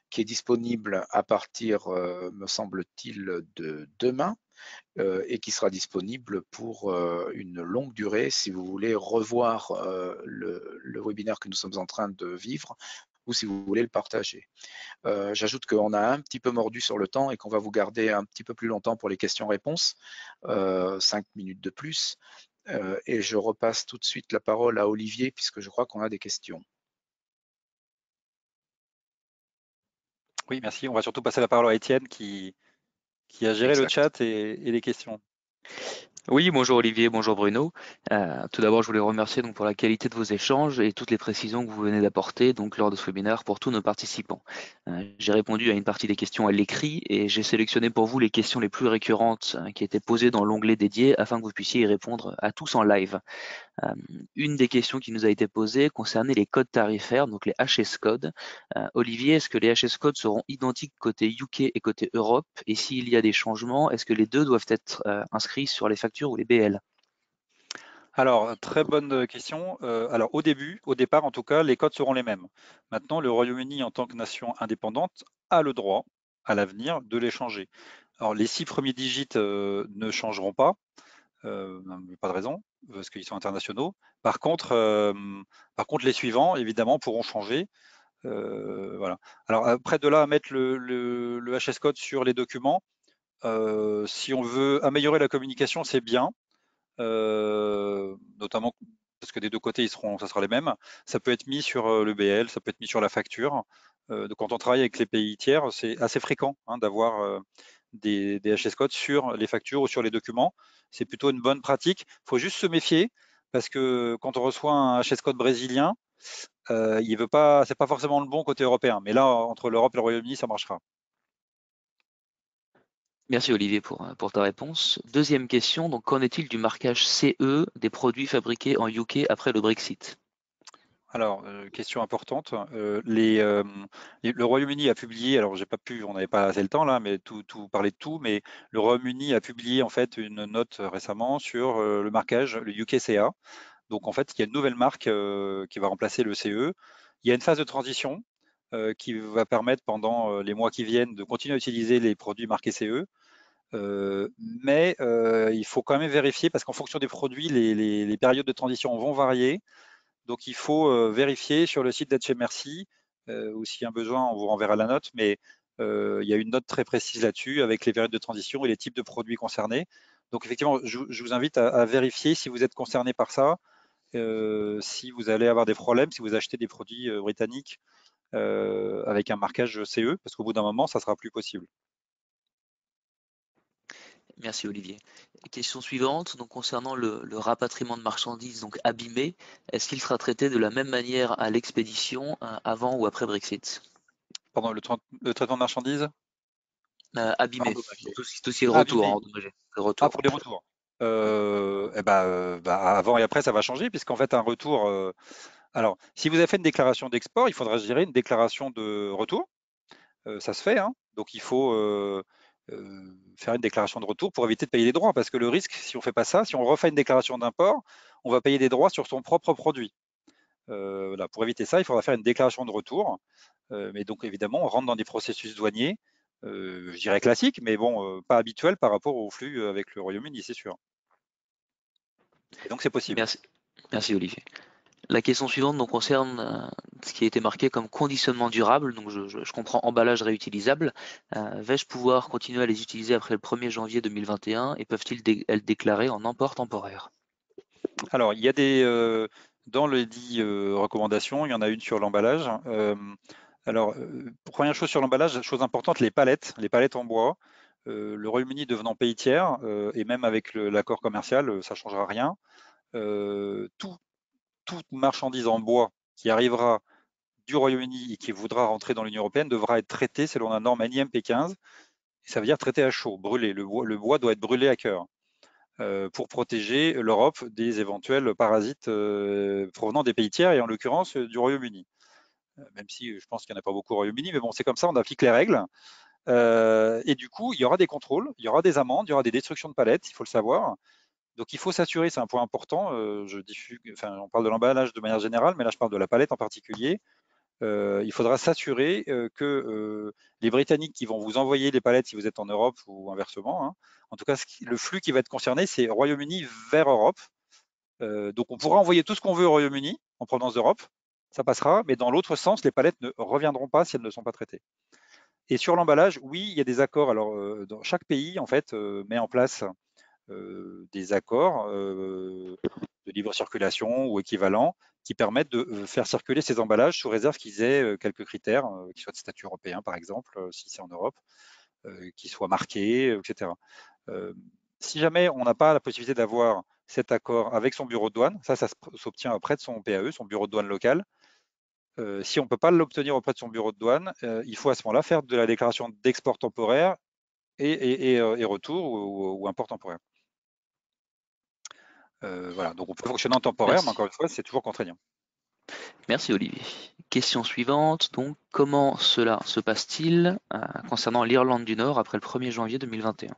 [SPEAKER 1] qui est disponible à partir, me semble-t-il, de demain et qui sera disponible pour une longue durée si vous voulez revoir le webinaire que nous sommes en train de vivre ou si vous voulez le partager. J'ajoute qu'on a un petit peu mordu sur le temps et qu'on va vous garder un petit peu plus longtemps pour les questions-réponses, 5 minutes de plus. Et je repasse tout de suite la parole à Olivier puisque je crois qu'on a des questions.
[SPEAKER 2] Oui, merci. On va surtout passer la parole à Étienne qui a géré le
[SPEAKER 1] Exact.
[SPEAKER 2] chat et les questions.
[SPEAKER 3] Oui, bonjour Olivier, bonjour Bruno. Tout d'abord, je voulais remercier donc pour la qualité de vos échanges et toutes les précisions que vous venez d'apporter donc lors de ce webinaire pour tous nos participants. J'ai répondu à une partie des questions à l'écrit et j'ai sélectionné pour vous les questions les plus récurrentes qui étaient posées dans l'onglet dédié afin que vous puissiez y répondre à tous en live. Une des questions qui nous a été posée concernait les codes tarifaires, donc les HS codes. Olivier, est-ce que les HS codes seront identiques côté UK et côté Europe? Et s'il y a des changements, est-ce que les deux doivent être inscrits sur les factures ou les BL?
[SPEAKER 2] Alors, très bonne question. Alors, au départ en tout cas, les codes seront les mêmes. Maintenant, le Royaume-Uni, en tant que nation indépendante, a le droit, à l'avenir, de les changer. Alors, les 6 premiers digits ne changeront pas, pas de raison, parce qu'ils sont internationaux. Par contre, les suivants, évidemment, pourront changer. Voilà. Alors, après, de là à mettre le HS code sur les documents, si on veut améliorer la communication, c'est bien. Notamment parce que des deux côtés, ça sera les mêmes. Ça peut être mis sur le BL, ça peut être mis sur la facture. Quand on travaille avec les pays tiers, c'est assez fréquent hein, d'avoir des HS codes sur les factures ou sur les documents. C'est plutôt une bonne pratique. Il faut juste se méfier parce que quand on reçoit un HS code brésilien, il veut pas, c'est pas forcément le bon côté européen. Mais là, entre l'Europe et le Royaume-Uni, ça marchera.
[SPEAKER 3] Merci Olivier pour ta réponse. Deuxième question, donc qu'en est-il du marquage CE des produits fabriqués en UK après le Brexit?
[SPEAKER 2] Alors, question importante. Le Royaume-Uni a publié, alors j'ai pas pu, on n'avait pas assez le temps là, mais tout parler de tout, mais le Royaume-Uni a publié en fait une note récemment sur le marquage, le UKCA. Donc en fait, il y a une nouvelle marque qui va remplacer le CE. Il y a une phase de transition qui va permettre pendant les mois qui viennent de continuer à utiliser les produits marqués CE. Mais il faut quand même vérifier parce qu'en fonction des produits, les périodes de transition vont varier. Donc il faut vérifier sur le site d'HMRC, ou s'il y a un besoin, on vous renverra la note, mais il y a une note très précise là-dessus avec les périodes de transition et les types de produits concernés. Donc effectivement, je vous invite à vérifier si vous êtes concerné par ça, si vous allez avoir des problèmes, si vous achetez des produits britanniques avec un marquage CE, parce qu'au bout d'un moment, ça sera plus possible.
[SPEAKER 3] Merci Olivier. Question suivante, donc concernant le rapatriement de marchandises donc abîmées, est-ce qu'il sera traité de la même manière à l'expédition avant ou après Brexit?
[SPEAKER 2] Pendant le traitement de marchandises?
[SPEAKER 3] Abîmé.
[SPEAKER 1] endommagé.
[SPEAKER 3] C'est aussi le retour,
[SPEAKER 2] Abîmé.
[SPEAKER 3] endommagé. Le
[SPEAKER 2] Ah,
[SPEAKER 3] retour.
[SPEAKER 2] pour les retours. Avant et après, ça va changer, puisqu'en fait, un retour. Alors, si vous avez fait une déclaration d'export, il faudra gérer une déclaration de retour. Ça se fait, hein. Donc, il faut faire une déclaration de retour pour éviter de payer les droits, parce que le risque, si on ne fait pas ça, si on refait une déclaration d'import, on va payer des droits sur son propre produit. Voilà, pour éviter ça, il faudra faire une déclaration de retour. Mais donc, évidemment, on rentre dans des processus douaniers, je dirais classiques, mais bon, pas habituels par rapport au flux avec le Royaume-Uni, c'est sûr. Et donc, c'est possible.
[SPEAKER 3] Merci, merci Olivier. La question suivante donc, concerne ce qui a été marqué comme conditionnement durable. Donc, je comprends emballage réutilisable. Vais-je pouvoir continuer à les utiliser après le 1er janvier 2021 et peuvent-ils être déclarés en import temporaire?
[SPEAKER 2] Alors, il y a dans les 10 recommandations, il y en a une sur l'emballage. Première chose sur l'emballage, chose importante, les palettes en bois. Le Royaume-Uni devenant pays tiers, et même avec l'accord commercial, ça ne changera rien. Toute marchandise en bois qui arrivera du Royaume-Uni et qui voudra rentrer dans l'Union européenne devra être traitée selon la norme NIMP15. Et ça veut dire traité à chaud, brûlé. Le bois doit être brûlé à cœur. Pour protéger l'Europe des éventuels parasites provenant des pays tiers et en l'occurrence du Royaume-Uni. Même si je pense qu'il n'y en a pas beaucoup au Royaume-Uni, mais bon, c'est comme ça, on applique les règles. Et du coup, il y aura des contrôles, il y aura des amendes, il y aura des destructions de palettes, il faut le savoir. Donc il faut s'assurer, c'est un point important, on parle de l'emballage de manière générale, mais là je parle de la palette en particulier. Il faudra s'assurer que les Britanniques qui vont vous envoyer les palettes si vous êtes en Europe ou inversement, hein, en tout cas le flux qui va être concerné, c'est Royaume-Uni vers Europe. Donc on pourra envoyer tout ce qu'on veut au Royaume-Uni en provenance d'Europe, ça passera, mais dans l'autre sens, les palettes ne reviendront pas si elles ne sont pas traitées. Et sur l'emballage, oui, il y a des accords. Alors, dans chaque pays, en fait, met en place des accords de libre circulation ou équivalents qui permettent de faire circuler ces emballages sous réserve qu'ils aient quelques critères, qui soient de statut européen par exemple, si c'est en Europe, qui soient marqués, etc. Si jamais on n'a pas la possibilité d'avoir cet accord avec son bureau de douane, ça s'obtient auprès de son PAE, son bureau de douane local. Si on ne peut pas l'obtenir auprès de son bureau de douane, il faut à ce moment-là faire de la déclaration d'export temporaire et retour ou import temporaire. Voilà, donc on peut fonctionner en temporaire, mais encore une fois, c'est toujours contraignant.
[SPEAKER 3] Merci Olivier. Question suivante, donc comment cela se passe-t-il concernant l'Irlande du Nord après le 1er janvier 2021?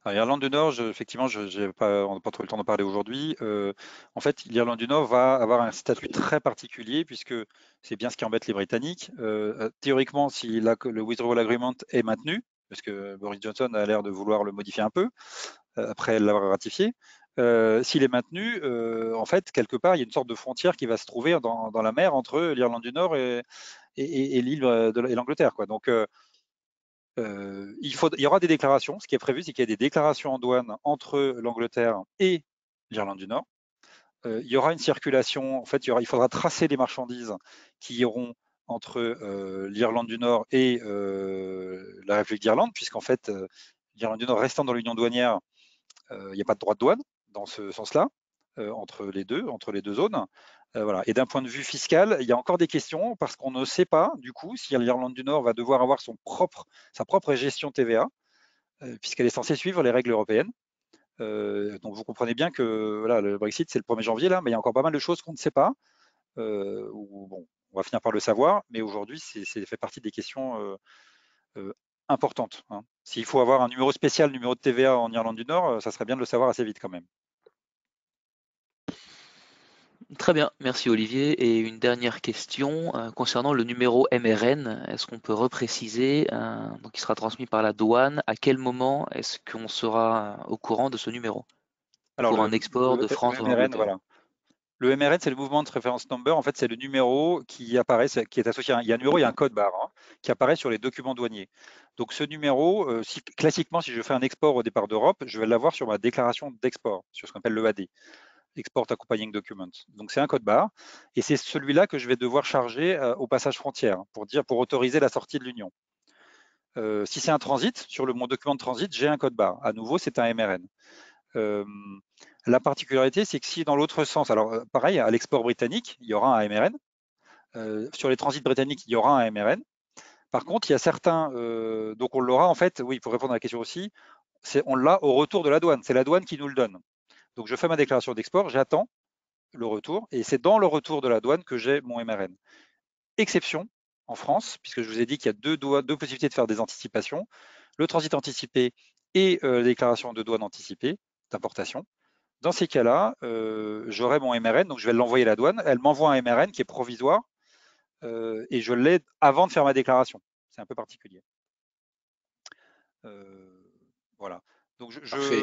[SPEAKER 2] Alors, Irlande du Nord, effectivement, on n'a pas trop le temps d'en parler aujourd'hui. En fait, l'Irlande du Nord va avoir un statut très particulier puisque c'est bien ce qui embête les Britanniques. Théoriquement, si le Withdrawal Agreement est maintenu, parce que Boris Johnson a l'air de vouloir le modifier un peu après l'avoir ratifié, s'il est maintenu, en fait, quelque part, il y a une sorte de frontière qui va se trouver dans la mer entre l'Irlande du Nord et l'île et l'Angleterre, quoi. Donc, il y aura des déclarations. Ce qui est prévu, c'est qu'il y a des déclarations en douane entre l'Angleterre et l'Irlande du Nord. Il y aura une circulation. En fait, il faudra tracer les marchandises qui iront entre l'Irlande du Nord et la République d'Irlande, puisqu'en fait, l'Irlande du Nord restant dans l'union douanière, il n'y a pas de droit de douane dans ce sens-là entre les deux zones. Voilà. Et d'un point de vue fiscal, il y a encore des questions parce qu'on ne sait pas du coup si l'Irlande du Nord va devoir avoir sa propre gestion TVA puisqu'elle est censée suivre les règles européennes. Donc vous comprenez bien que voilà, le Brexit c'est le 1er janvier là, mais il y a encore pas mal de choses qu'on ne sait pas. Bon, on va finir par le savoir, mais aujourd'hui c'est fait partie des questions importantes. Hein. S'il faut avoir un numéro spécial, numéro de TVA en Irlande du Nord, ça serait bien de le savoir assez vite quand même.
[SPEAKER 3] Très bien, merci Olivier. Et une dernière question concernant le numéro MRN. Est-ce qu'on peut repréciser, donc il sera transmis par la douane, à quel moment est-ce qu'on sera au courant de ce numéro
[SPEAKER 2] Alors
[SPEAKER 3] pour un export de France vers
[SPEAKER 2] MRN,
[SPEAKER 3] l'Angleterre?
[SPEAKER 2] voilà. Le MRN, c'est le Movement Reference Number. En fait, c'est le numéro qui apparaît, qui est associé. Il y a un numéro, il y a un code barre qui apparaît sur les documents douaniers. Donc, ce numéro, classiquement, si je fais un export au départ d'Europe, je vais l'avoir sur ma déclaration d'export, sur ce qu'on appelle l'EAD, Export Accompanying Document. Donc, c'est un code barre, et c'est celui-là que je vais devoir charger au passage frontière pour autoriser la sortie de l'Union. Si c'est un transit, sur mon document de transit, j'ai un code barre. À nouveau, c'est un MRN. La particularité, c'est que si dans l'autre sens, alors pareil, à l'export britannique, il y aura un MRN. Sur les transits britanniques, il y aura un MRN. Par contre, il y a certains, donc on l'aura en fait, oui, pour répondre à la question aussi, on l'a au retour de la douane, c'est la douane qui nous le donne. Donc je fais ma déclaration d'export, j'attends le retour, et c'est dans le retour de la douane que j'ai mon MRN. Exception en France, puisque je vous ai dit qu'il y a deux possibilités de faire des anticipations, le transit anticipé et la déclaration de douane anticipée d'importation. Dans ces cas-là, j'aurai mon MRN, donc je vais l'envoyer à la douane, elle m'envoie un MRN qui est provisoire, et je l'ai avant de faire ma déclaration. C'est un peu particulier. Voilà. Donc
[SPEAKER 1] Parfait.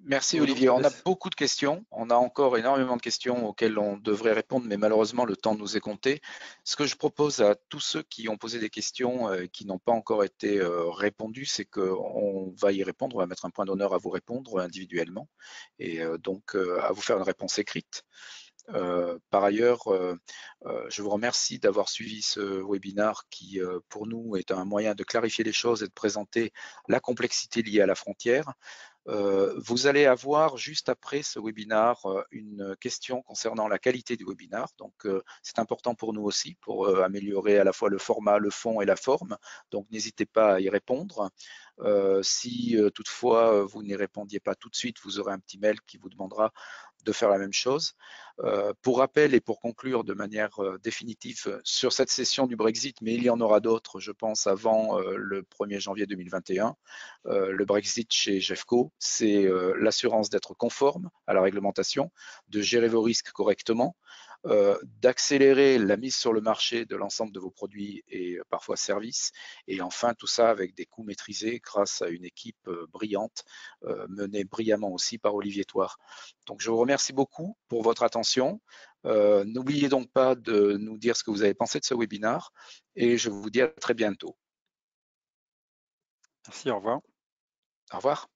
[SPEAKER 1] Merci
[SPEAKER 2] Bruno,
[SPEAKER 1] Olivier.
[SPEAKER 2] je te
[SPEAKER 1] On a
[SPEAKER 2] laisse.
[SPEAKER 1] beaucoup de questions. On a encore énormément de questions auxquelles on devrait répondre, mais malheureusement, le temps nous est compté. Ce que je propose à tous ceux qui ont posé des questions qui n'ont pas encore été répondues, c'est qu'on va y répondre. On va mettre un point d'honneur à vous répondre individuellement et donc à vous faire une réponse écrite. Par ailleurs, je vous remercie d'avoir suivi ce webinaire qui, pour nous, est un moyen de clarifier les choses et de présenter la complexité liée à la frontière. Vous allez avoir juste après ce webinaire une question concernant la qualité du webinaire. Donc, c'est important pour nous aussi pour améliorer à la fois le format, le fond et la forme. Donc, n'hésitez pas à y répondre. Si toutefois vous n'y répondiez pas tout de suite, vous aurez un petit mail qui vous demandera de faire la même chose. Pour rappel et pour conclure de manière définitive sur cette session du Brexit, mais il y en aura d'autres, je pense, avant le 1er janvier 2021, le Brexit chez GEFCO, c'est l'assurance d'être conforme à la réglementation, de gérer vos risques correctement, d'accélérer la mise sur le marché de l'ensemble de vos produits et parfois services, et enfin tout ça avec des coûts maîtrisés grâce à une équipe brillante, menée brillamment aussi par Olivier Thouars. Donc je vous remercie beaucoup pour votre attention. N'oubliez donc pas de nous dire ce que vous avez pensé de ce webinaire et je vous dis à très bientôt.
[SPEAKER 2] Merci, au revoir.
[SPEAKER 1] Au revoir.